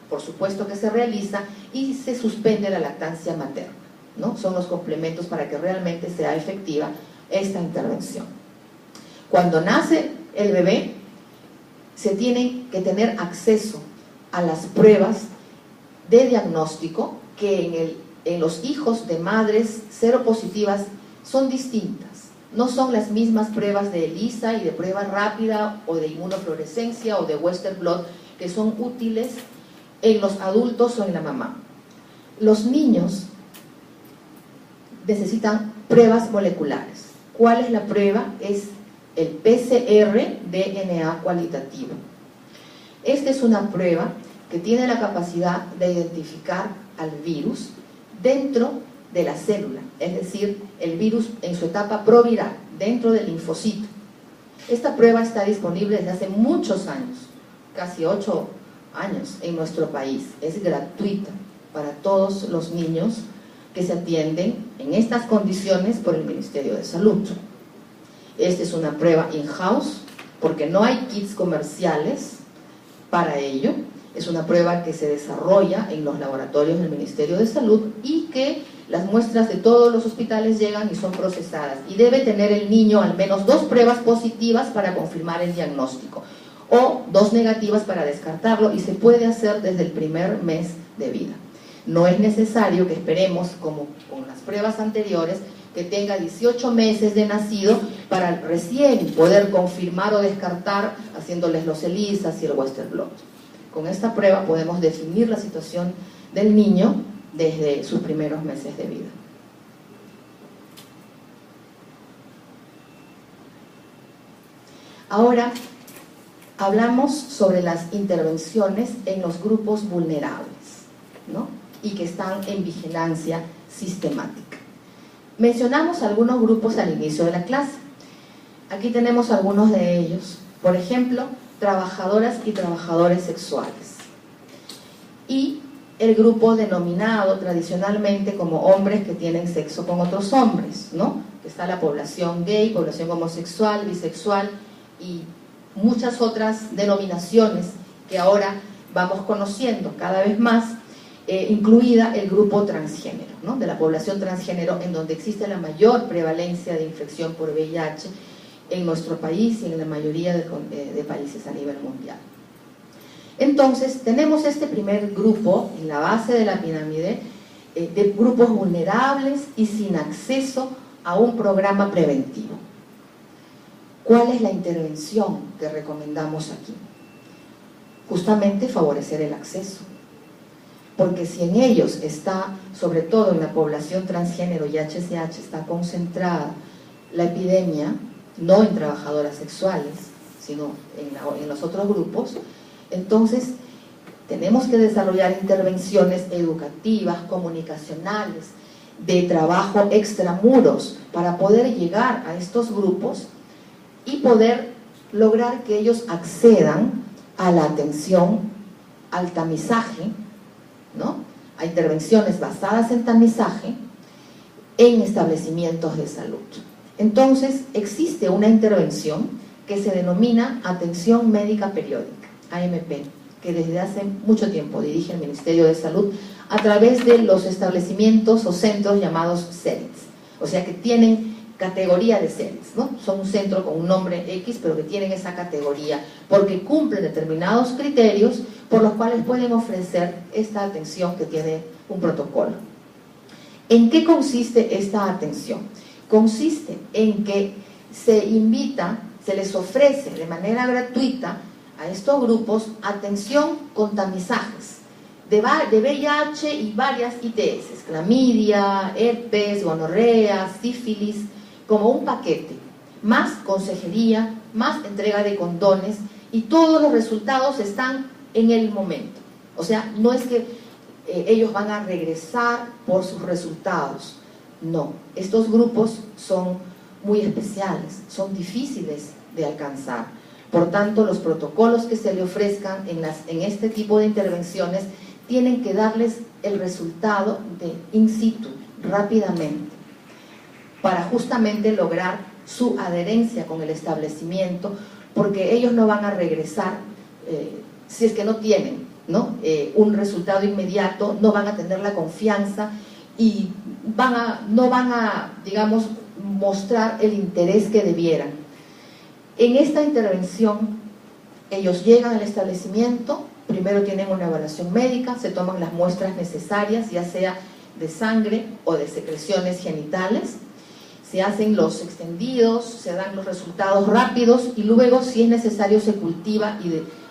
por supuesto que se realiza, y se suspende la lactancia materna, ¿no? Son los complementos para que realmente sea efectiva esta intervención. Cuando nace el bebé, se tiene que tener acceso a las pruebas de diagnóstico que en los hijos de madres seropositivas son distintas. No son las mismas pruebas de ELISA y de prueba rápida o de inmunofluorescencia o de Western blot que son útiles en los adultos o en la mamá. Los niños necesitan pruebas moleculares. ¿Cuál es la prueba? Es el PCR-DNA cualitativo. Esta es una prueba que tiene la capacidad de identificar al virus dentro de la célula, es decir, el virus en su etapa proviral, dentro del linfocito. Esta prueba está disponible desde hace muchos años, casi 8 años en nuestro país. Es gratuita para todos los niños que se atienden en estas condiciones por el Ministerio de Salud. Esta es una prueba in-house, porque no hay kits comerciales para ello. Es una prueba que se desarrolla en los laboratorios del Ministerio de Salud y que las muestras de todos los hospitales llegan y son procesadas. Y debe tener el niño al menos 2 pruebas positivas para confirmar el diagnóstico o 2 negativas para descartarlo, y se puede hacer desde el primer mes de vida. No es necesario que esperemos, como con las pruebas anteriores, que tenga 18 meses de nacido para recién poder confirmar o descartar haciéndoles los ELISAs y el Western blot. Con esta prueba podemos definir la situación del niño desde sus primeros meses de vida. Ahora hablamos sobre las intervenciones en los grupos vulnerables, ¿no? Y que están en vigilancia sistemática. Mencionamos algunos grupos al inicio de la clase. Aquí tenemos algunos de ellos. Por ejemplo, trabajadoras y trabajadores sexuales. Y el grupo denominado tradicionalmente como hombres que tienen sexo con otros hombres, ¿no? Está la población gay, población homosexual, bisexual y muchas otras denominaciones que ahora vamos conociendo cada vez más, incluida el grupo transgénero, ¿no? De la población transgénero, en donde existe la mayor prevalencia de infección por VIH en nuestro país y en la mayoría de países a nivel mundial. Entonces, tenemos este primer grupo en la base de la pirámide de grupos vulnerables y sin acceso a un programa preventivo. ¿Cuál es la intervención que recomendamos aquí? Justamente favorecer el acceso. Porque si en ellos está, sobre todo en la población transgénero y HSH, está concentrada la epidemia, no en trabajadoras sexuales, sino en los otros grupos, entonces tenemos que desarrollar intervenciones educativas, comunicacionales, de trabajo extramuros, para poder llegar a estos grupos y poder lograr que ellos accedan a la atención, al tamizaje, ¿no? A intervenciones basadas en tamizaje en establecimientos de salud. Entonces, existe una intervención que se denomina Atención Médica Periódica, AMP, que desde hace mucho tiempo dirige el Ministerio de Salud a través de los establecimientos o centros llamados CERETS, o sea que tienen categoría de CERETS, ¿no? Son un centro con un nombre X, pero que tienen esa categoría, porque cumplen determinados criterios por los cuales pueden ofrecer esta atención que tiene un protocolo. ¿En qué consiste esta atención? Consiste en que se invita, se les ofrece de manera gratuita a estos grupos atención con tamizajes de VIH y varias ITS, clamidia, herpes, gonorrea, sífilis, como un paquete, más consejería, más entrega de condones, y todos los resultados están en el momento. O sea, no es que ellos van a regresar por sus resultados, no. Estos grupos son muy especiales, son difíciles de alcanzar. Por tanto, los protocolos que se le ofrezcan en este tipo de intervenciones tienen que darles el resultado de in situ, rápidamente, para justamente lograr su adherencia con el establecimiento, porque ellos no van a regresar si es que no tienen, ¿no? Un resultado inmediato, no van a tener la confianza y no van a, digamos, mostrar el interés que debieran. En esta intervención Ellos llegan al establecimiento, primero tienen una evaluación médica, se toman las muestras necesarias, ya sea de sangre o de secreciones genitales, se hacen los extendidos, se dan los resultados rápidos y luego, si es necesario, se cultiva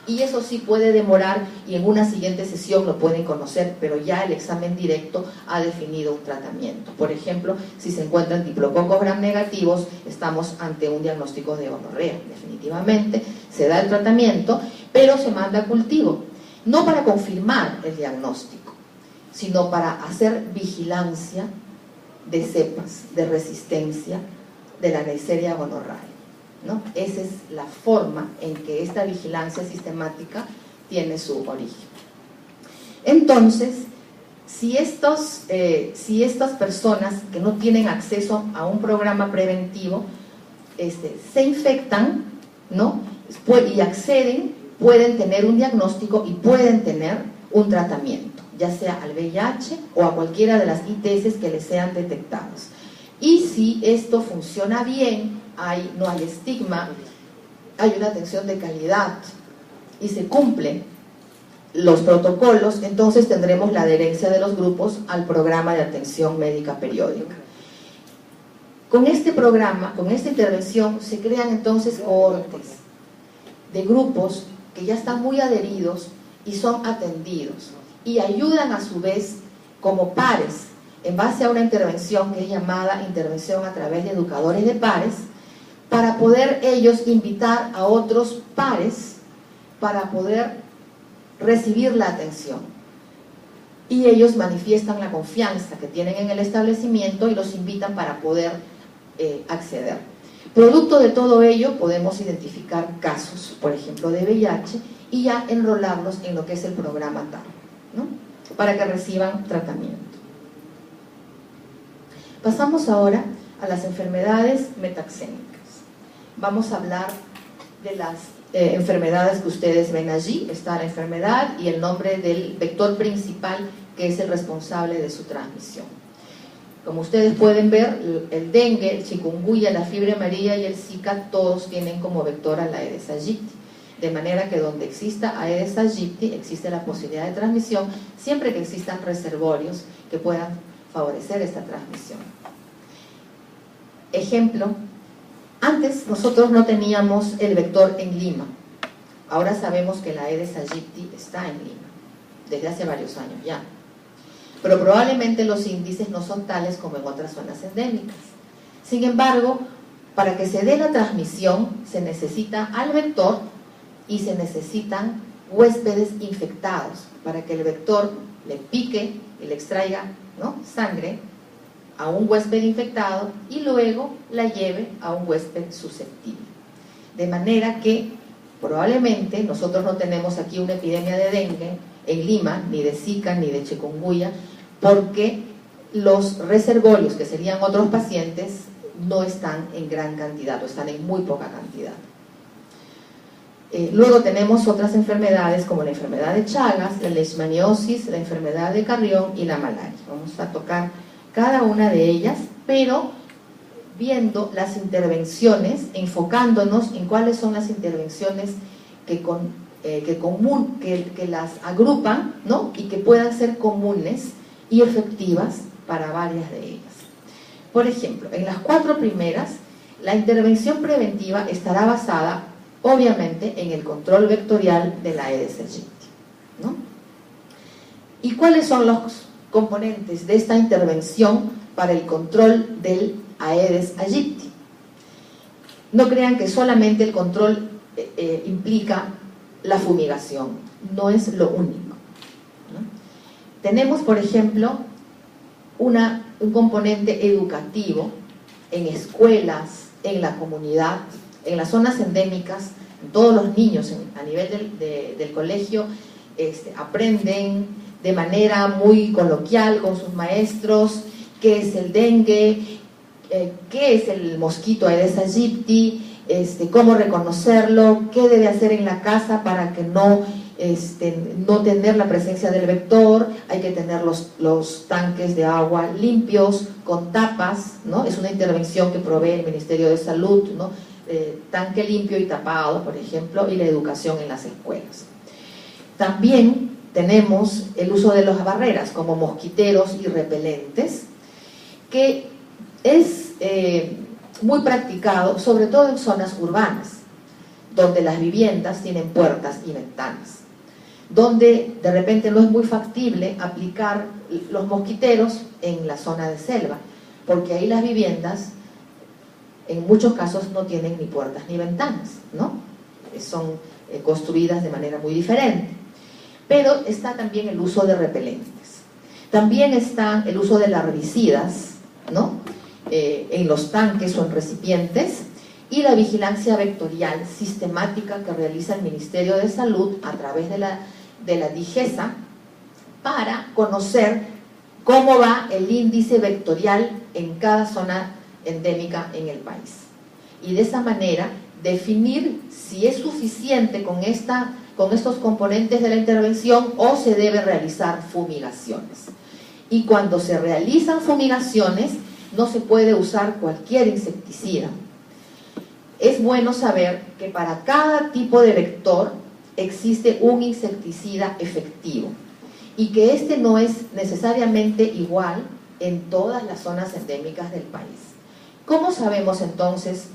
y eso sí puede demorar y en una siguiente sesión lo pueden conocer, pero ya el examen directo ha definido un tratamiento. Por ejemplo, si se encuentran diplococos gram negativos, estamos ante un diagnóstico de gonorrea, definitivamente, se da el tratamiento, pero se manda a cultivo, no para confirmar el diagnóstico, sino para hacer vigilancia de cepas, de resistencia de la Neisseria gonorrhoeae, ¿no? Esa es la forma en que esta vigilancia sistemática tiene su origen. Entonces, si estas personas que no tienen acceso a un programa preventivo se infectan, ¿no? Y acceden, pueden tener un diagnóstico y pueden tener un tratamiento, ya sea al VIH o a cualquiera de las ITS que les sean detectadas. Y si esto funciona bien, no hay estigma, hay una atención de calidad y se cumplen los protocolos, entonces tendremos la adherencia de los grupos al programa de atención médica periódica. Con este programa, con esta intervención, se crean entonces cohortes de grupos que ya están muy adheridos y son atendidos y ayudan a su vez como pares en base a una intervención que es llamada intervención a través de educadores de pares, para poder ellos invitar a otros pares para poder recibir la atención. Y ellos manifiestan la confianza que tienen en el establecimiento y los invitan para poder acceder. Producto de todo ello podemos identificar casos, por ejemplo, de VIH y ya enrolarlos en lo que es el programa TAR, ¿no? Para que reciban tratamiento. Pasamos ahora a las enfermedades metaxémicas. Vamos a hablar de las enfermedades que ustedes ven allí. Está la enfermedad y el nombre del vector principal que es el responsable de su transmisión. Como ustedes pueden ver, el dengue, el chikungunya, la fiebre amarilla y el Zika, todos tienen como vector a la Aedes aegypti. De manera que donde exista Aedes aegypti, existe la posibilidad de transmisión, siempre que existan reservorios que puedan favorecer esta transmisión. Ejemplo, antes nosotros no teníamos el vector en Lima. Ahora sabemos que la Aedes aegypti está en Lima, desde hace varios años ya. Pero probablemente los índices no son tales como en otras zonas endémicas. Sin embargo, para que se dé la transmisión, se necesita al vector y se necesitan huéspedes infectados para que el vector le pique y le extraiga, ¿no?, sangre a un huésped infectado y luego la lleve a un huésped susceptible. De manera que probablemente nosotros no tenemos aquí una epidemia de dengue en Lima, ni de Zika, ni de chikungunya, porque los reservorios, que serían otros pacientes, no están en gran cantidad o están en muy poca cantidad. Luego tenemos otras enfermedades como la enfermedad de Chagas, la leishmaniosis, la enfermedad de Carrión y la malaria. Vamos a tocar cada una de ellas, pero viendo las intervenciones, enfocándonos en cuáles son las intervenciones que las agrupan, ¿no?, y que puedan ser comunes y efectivas para varias de ellas. Por ejemplo, en las 4 primeras, la intervención preventiva estará basada obviamente en el control vectorial de la Aedes aegypti, ¿no? ¿Y cuáles son los componentes de esta intervención para el control del Aedes aegypti? No crean que solamente el control implica la fumigación, no es lo único, ¿no? Tenemos, por ejemplo, un componente educativo en escuelas, en la comunidad, en las zonas endémicas. Todos los niños a nivel del colegio aprenden de manera muy coloquial con sus maestros qué es el dengue, qué es el mosquito Aedes aegypti, cómo reconocerlo, qué debe hacer en la casa para que no tener la presencia del vector. Hay que tener los tanques de agua limpios, con tapas, ¿no? Es una intervención que provee el Ministerio de Salud, ¿no? tanque limpio y tapado, por ejemplo, y la educación en las escuelas. También tenemos el uso de las barreras como mosquiteros y repelentes, que es muy practicado, sobre todo en zonas urbanas, donde las viviendas tienen puertas y ventanas, donde de repente no es muy factible aplicar los mosquiteros en la zona de selva, porque ahí las viviendas en muchos casos no tienen ni puertas ni ventanas, ¿no? Son construidas de manera muy diferente. Pero está también el uso de repelentes. También está el uso de larvicidas, ¿no? En los tanques o en recipientes, y la vigilancia vectorial sistemática que realiza el Ministerio de Salud a través de la DIGESA para conocer cómo va el índice vectorial en cada zona endémica en el país. Y de esa manera definir si es suficiente con estos componentes de la intervención o se debe realizar fumigaciones. Y cuando se realizan fumigaciones, no se puede usar cualquier insecticida. Es bueno saber que para cada tipo de vector existe un insecticida efectivo y que este no es necesariamente igual en todas las zonas endémicas del país. ¿Cómo sabemos entonces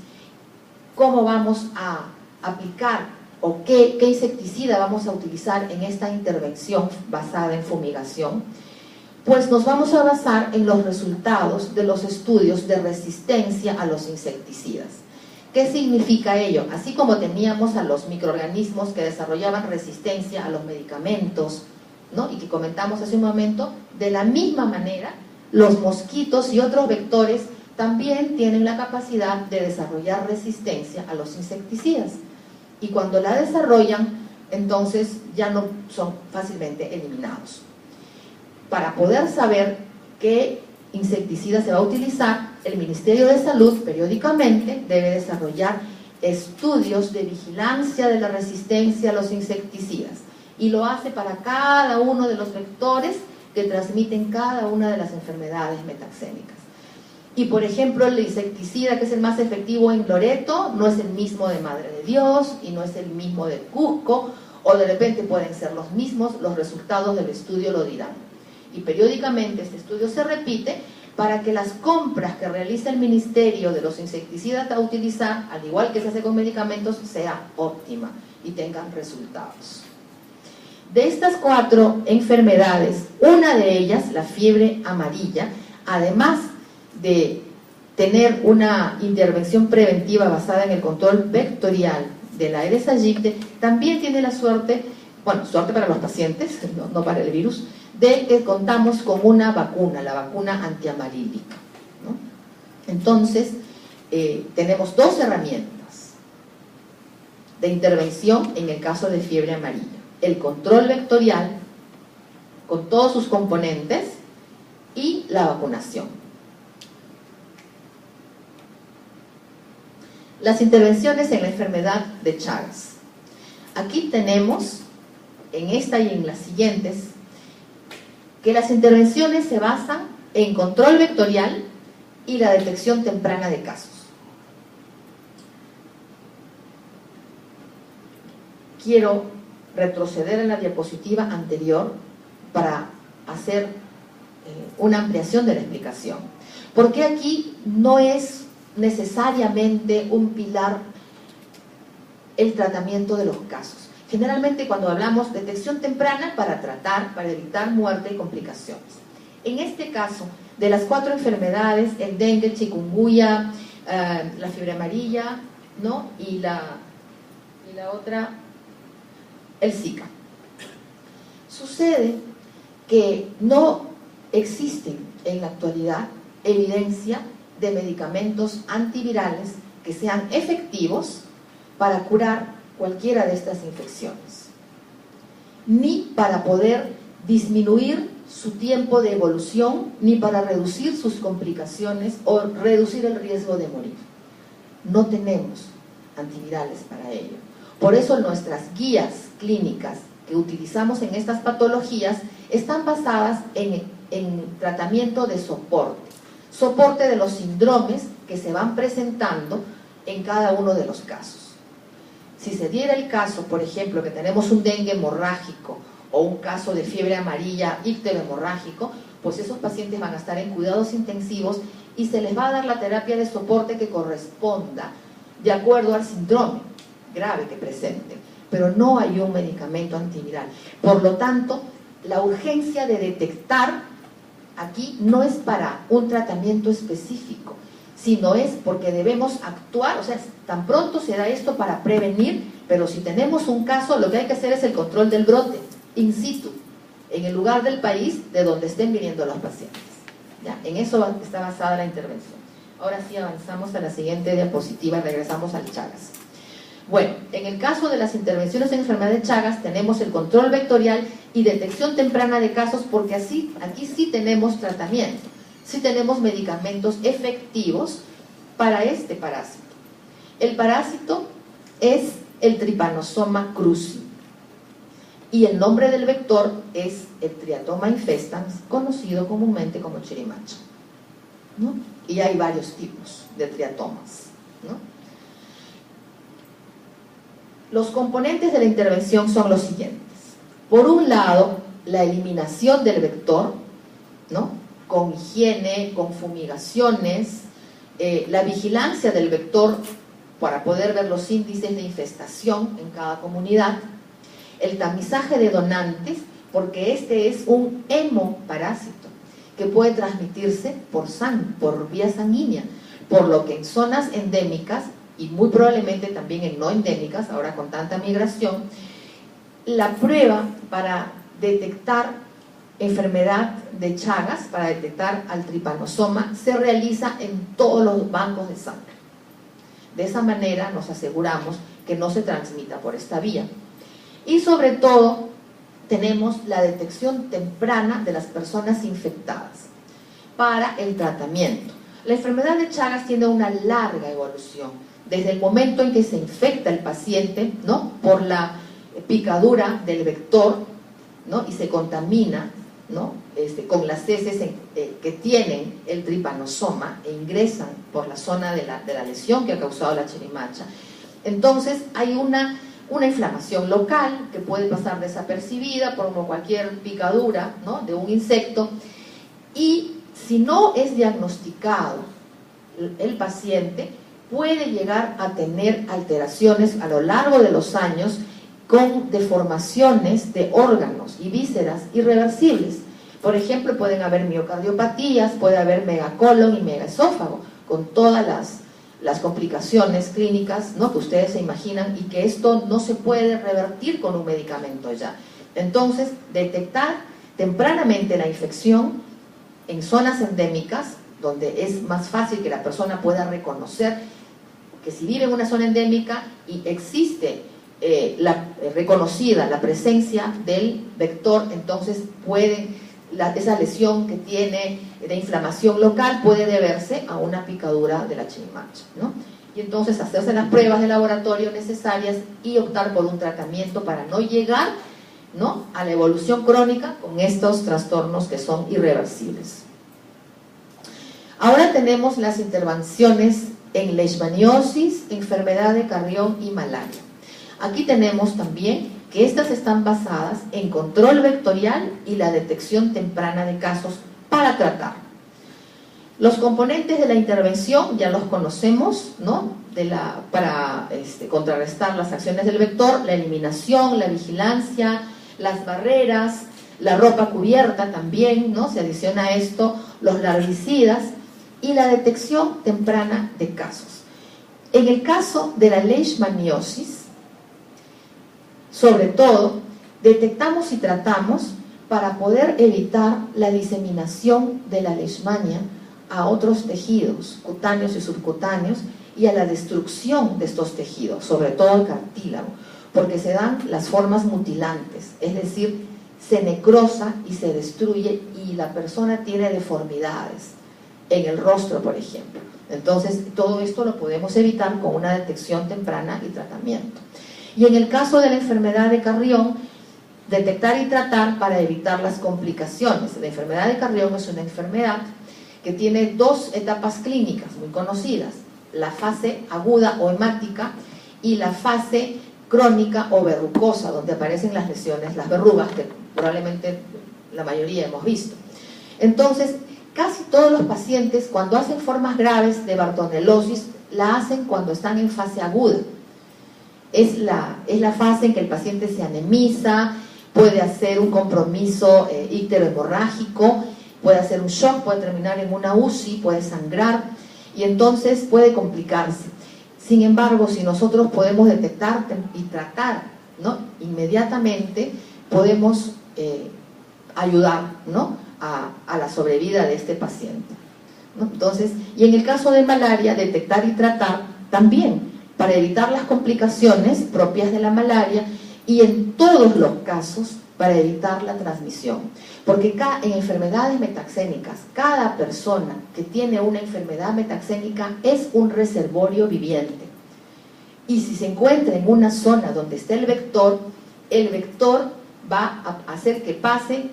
cómo vamos a aplicar o qué insecticida vamos a utilizar en esta intervención basada en fumigación? Pues nos vamos a basar en los resultados de los estudios de resistencia a los insecticidas. ¿Qué significa ello? Así como teníamos a los microorganismos que desarrollaban resistencia a los medicamentos, ¿no? Y que comentamos hace un momento, de la misma manera, los mosquitos y otros vectores también tienen la capacidad de desarrollar resistencia a los insecticidas. Y cuando la desarrollan, entonces ya no son fácilmente eliminados. Para poder saber qué insecticida se va a utilizar, el Ministerio de Salud periódicamente debe desarrollar estudios de vigilancia de la resistencia a los insecticidas y lo hace para cada uno de los vectores que transmiten cada una de las enfermedades metaxémicas. Y por ejemplo, el insecticida que es el más efectivo en Loreto no es el mismo de Madre de Dios y no es el mismo de Cusco, o de repente pueden ser los mismos, los resultados del estudio lo dirán. Y periódicamente este estudio se repite para que las compras que realiza el Ministerio de los insecticidas a utilizar, al igual que se hace con medicamentos, sea óptima y tengan resultados. De estas 4 enfermedades, una de ellas, la fiebre amarilla, además de tener una intervención preventiva basada en el control vectorial de la Aedes aegypti, también tiene la suerte, bueno, suerte para los pacientes, no para el virus, de que contamos con una vacuna, la vacuna antiamarílica, ¿no? Entonces, tenemos 2 herramientas de intervención en el caso de fiebre amarilla. El control vectorial, con todos sus componentes, y la vacunación. Las intervenciones en la enfermedad de Chagas. Aquí tenemos, en esta y en las siguientes, que las intervenciones se basan en control vectorial y la detección temprana de casos. Quiero retroceder en la diapositiva anterior para hacer una ampliación de la explicación. Porque aquí no es necesariamente un pilar el tratamiento de los casos. Generalmente cuando hablamos de detección temprana para tratar, para evitar muerte y complicaciones. En este caso, de las 4 enfermedades, el dengue, el chikungunya, la fiebre amarilla, ¿no? y la otra, el Zika. Sucede que no existe en la actualidad evidencia de medicamentos antivirales que sean efectivos para curar cualquiera de estas infecciones, ni para poder disminuir su tiempo de evolución, ni para reducir sus complicaciones o reducir el riesgo de morir. No tenemos antivirales para ello. Por eso nuestras guías clínicas que utilizamos en estas patologías están basadas en tratamiento de soporte de los síndromes que se van presentando en cada uno de los casos. Si se diera el caso, por ejemplo, que tenemos un dengue hemorrágico o un caso de fiebre amarilla icterohemorrágico, pues esos pacientes van a estar en cuidados intensivos y se les va a dar la terapia de soporte que corresponda de acuerdo al síndrome grave que presente, pero no hay un medicamento antiviral. Por lo tanto, la urgencia de detectar aquí no es para un tratamiento específico, sino es porque debemos actuar, o sea, tan pronto se da esto para prevenir, pero si tenemos un caso, lo que hay que hacer es el control del brote, in situ, en el lugar del país de donde estén viniendo los pacientes. ¿Ya? En eso está basada la intervención. Ahora sí avanzamos a la siguiente diapositiva y regresamos al Chagas. Bueno, en el caso de las intervenciones en enfermedad de Chagas tenemos el control vectorial y detección temprana de casos, porque aquí sí tenemos tratamiento, sí tenemos medicamentos efectivos para este parásito. El parásito es el Trypanosoma cruzi y el nombre del vector es el Triatoma infestans, conocido comúnmente como chirimacha, ¿no? Y hay varios tipos de triatomas, ¿no? Los componentes de la intervención son los siguientes. Por un lado, la eliminación del vector, ¿no? Con higiene, con fumigaciones, la vigilancia del vector para poder ver los índices de infestación en cada comunidad, el tamizaje de donantes, porque este es un hemoparásito que puede transmitirse por vía sanguínea, por lo que en zonas endémicas y muy probablemente también en no endémicas, ahora con tanta migración, la prueba para detectar enfermedad de Chagas, para detectar al tripanosoma, se realiza en todos los bancos de sangre. De esa manera nos aseguramos que no se transmita por esta vía. Y sobre todo, tenemos la detección temprana de las personas infectadas para el tratamiento. La enfermedad de Chagas tiene una larga evolución, desde el momento en que se infecta el paciente, ¿no? Por la picadura del vector, ¿no? Y se contamina, ¿no? Con las heces que tienen el tripanosoma e ingresan por la zona de la lesión que ha causado la chirimacha. Entonces hay una inflamación local que puede pasar desapercibida por cualquier picadura, ¿no? De un insecto, y si no es diagnosticado el paciente, puede llegar a tener alteraciones a lo largo de los años con deformaciones de órganos y vísceras irreversibles. Por ejemplo, pueden haber miocardiopatías, puede haber megacolon y megaesófago, con todas las complicaciones clínicas, ¿no? Que ustedes se imaginan, y que esto no se puede revertir con un medicamento ya. Entonces, detectar tempranamente la infección en zonas endémicas, donde es más fácil que la persona pueda reconocer que si vive en una zona endémica y existe reconocida la presencia del vector, entonces esa lesión que tiene de inflamación local puede deberse a una picadura de la chirimacha, ¿no? Y entonces hacerse las pruebas de laboratorio necesarias y optar por un tratamiento para no llegar, ¿no? A la evolución crónica con estos trastornos que son irreversibles. Ahora tenemos las intervenciones en leishmaniosis, enfermedad de Carrión y malaria. Aquí tenemos también que estas están basadas en control vectorial y la detección temprana de casos para tratar. Los componentes de la intervención ya los conocemos, ¿no? Para contrarrestar las acciones del vector, la eliminación, la vigilancia, las barreras, la ropa cubierta también, ¿no? Se adiciona a esto los larvicidas y la detección temprana de casos. En el caso de la leishmaniosis, sobre todo, detectamos y tratamos para poder evitar la diseminación de la leishmania a otros tejidos cutáneos y subcutáneos y a la destrucción de estos tejidos, sobre todo el cartílago, porque se dan las formas mutilantes, es decir, se necrosa y se destruye y la persona tiene deformidades en el rostro, por ejemplo. Entonces, todo esto lo podemos evitar con una detección temprana y tratamiento. Y en el caso de la enfermedad de Carrión, detectar y tratar para evitar las complicaciones. La enfermedad de Carrión es una enfermedad que tiene dos etapas clínicas muy conocidas. la fase aguda o hemática y la fase crónica o verrucosa, donde aparecen las lesiones, las verrugas, que probablemente la mayoría hemos visto. Entonces, casi todos los pacientes, cuando hacen formas graves de bartonelosis, la hacen cuando están en fase aguda. Es la fase en que el paciente se anemiza, puede hacer un compromiso icterohemorrágico, puede hacer un shock, puede terminar en una UCI, puede sangrar, y entonces puede complicarse. Sin embargo, si nosotros podemos detectar y tratar, ¿no?, inmediatamente, podemos ayudar, ¿no?, a la sobrevida de este paciente, ¿no? Entonces, y en el caso de malaria, detectar y tratar también, para evitar las complicaciones propias de la malaria, y en todos los casos para evitar la transmisión, porque en enfermedades metaxénicas, cada persona que tiene una enfermedad metaxénica es un reservorio viviente, y si se encuentra en una zona donde está el vector va a hacer que pase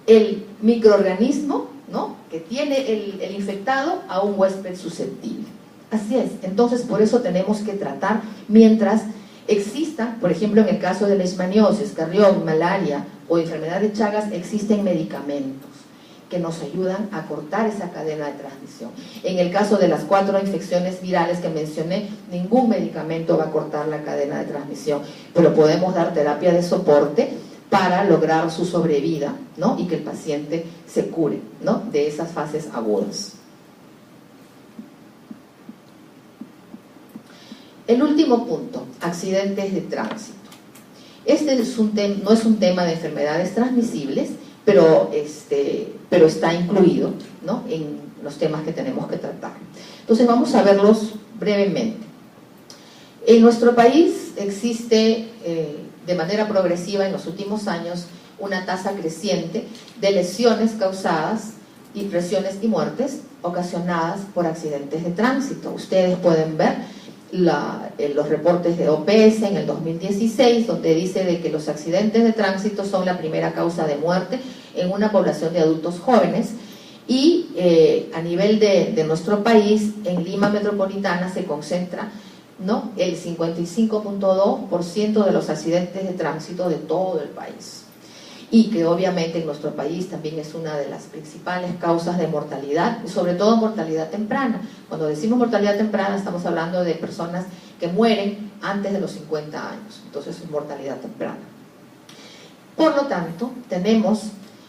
el microorganismo, ¿no?, que tiene el infectado a un huésped susceptible. Así es. Entonces, por eso tenemos que tratar mientras exista, por ejemplo, en el caso de leishmaniosis, carrión, malaria o enfermedad de Chagas, existen medicamentos que nos ayudan a cortar esa cadena de transmisión. En el caso de las 4 infecciones virales que mencioné, ningún medicamento va a cortar la cadena de transmisión, pero podemos dar terapia de soporte para lograr su sobrevida, ¿no?, y que el paciente se cure, ¿no?, de esas fases agudas. El último punto, accidentes de tránsito. Este no es un tema de enfermedades transmisibles, pero está incluido, ¿no?, en los temas que tenemos que tratar. Entonces vamos a verlos brevemente. En nuestro país existe de manera progresiva en los últimos años una tasa creciente de lesiones causadas, lesiones y muertes ocasionadas por accidentes de tránsito. Ustedes pueden ver los reportes de OPS en el 2016, donde dice de que los accidentes de tránsito son la primera causa de muerte en una población de adultos jóvenes, y a nivel de nuestro país, en Lima metropolitana se concentra, ¿no?, el 55.2% de los accidentes de tránsito de todo el país, y que obviamente en nuestro país también es una de las principales causas de mortalidad, y sobre todo mortalidad temprana. Cuando decimos mortalidad temprana estamos hablando de personas que mueren antes de los 50 años, entonces es mortalidad temprana. Por lo tanto, tenemos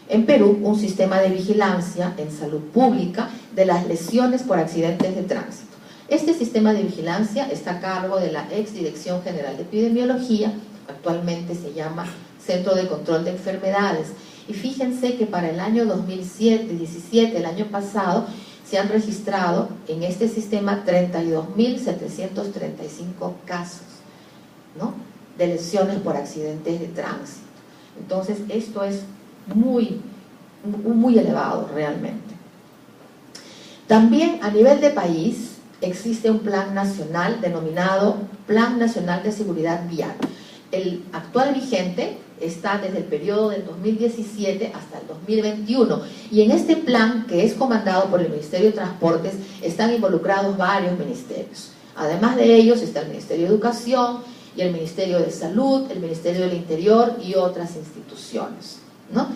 en Perú un sistema de vigilancia en salud pública de las lesiones por accidentes de tránsito. Este sistema de vigilancia está a cargo de la ex Dirección General de Epidemiología, actualmente se llama Centro de Control de Enfermedades, y fíjense que para el año 2017, el año pasado, se han registrado en este sistema 32.735 casos, ¿no?, de lesiones por accidentes de tránsito. Entonces esto es muy elevado realmente. También a nivel de país existe un plan nacional denominado Plan Nacional de Seguridad Vial. El actual vigente está desde el periodo del 2017 hasta el 2021, y en este plan, que es comandado por el Ministerio de Transportes, están involucrados varios ministerios. Además de ellos está el Ministerio de Educación y el Ministerio de Salud, el Ministerio del Interior y otras instituciones, ¿no?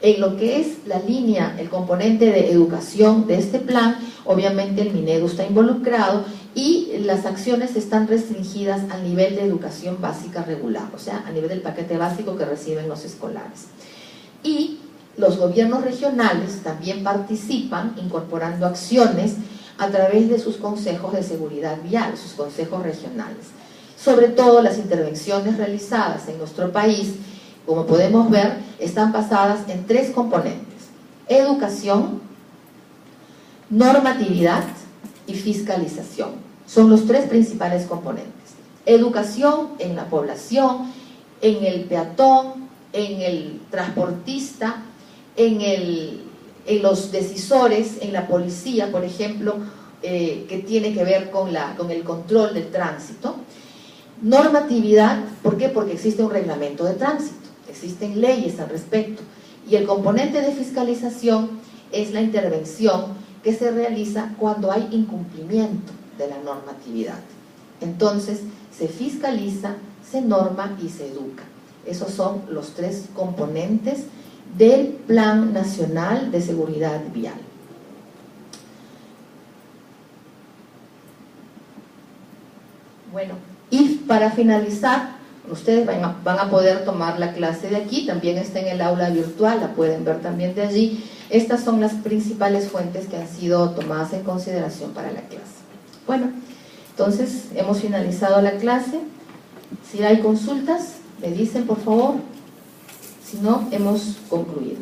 En lo que es la línea, el componente de educación de este plan, obviamente el Minedu está involucrado, y las acciones están restringidas al nivel de educación básica regular, o sea, a nivel del paquete básico que reciben los escolares. Y los gobiernos regionales también participan incorporando acciones a través de sus consejos de seguridad vial, sus consejos regionales. Sobre todo las intervenciones realizadas en nuestro país, como podemos ver, están basadas en 3 componentes: educación, normatividad y fiscalización. Son los 3 principales componentes. Educación en la población, en el peatón, en el transportista, en los decisores, en la policía, por ejemplo, que tiene que ver con el control del tránsito. Normatividad, ¿por qué? Porque existe un reglamento de tránsito, existen leyes al respecto, y el componente de fiscalización es la intervención que se realiza cuando hay incumplimiento. de la normatividad. Entonces, se fiscaliza, se norma y se educa. Esos son los tres componentes del Plan Nacional de Seguridad Vial. Bueno, y para finalizar, ustedes van a poder tomar la clase de aquí, también está en el aula virtual, la pueden ver también de allí. Estas son las principales fuentes que han sido tomadas en consideración para la clase. Bueno, entonces hemos finalizado la clase. Si hay consultas, me dicen por favor, si no, hemos concluido.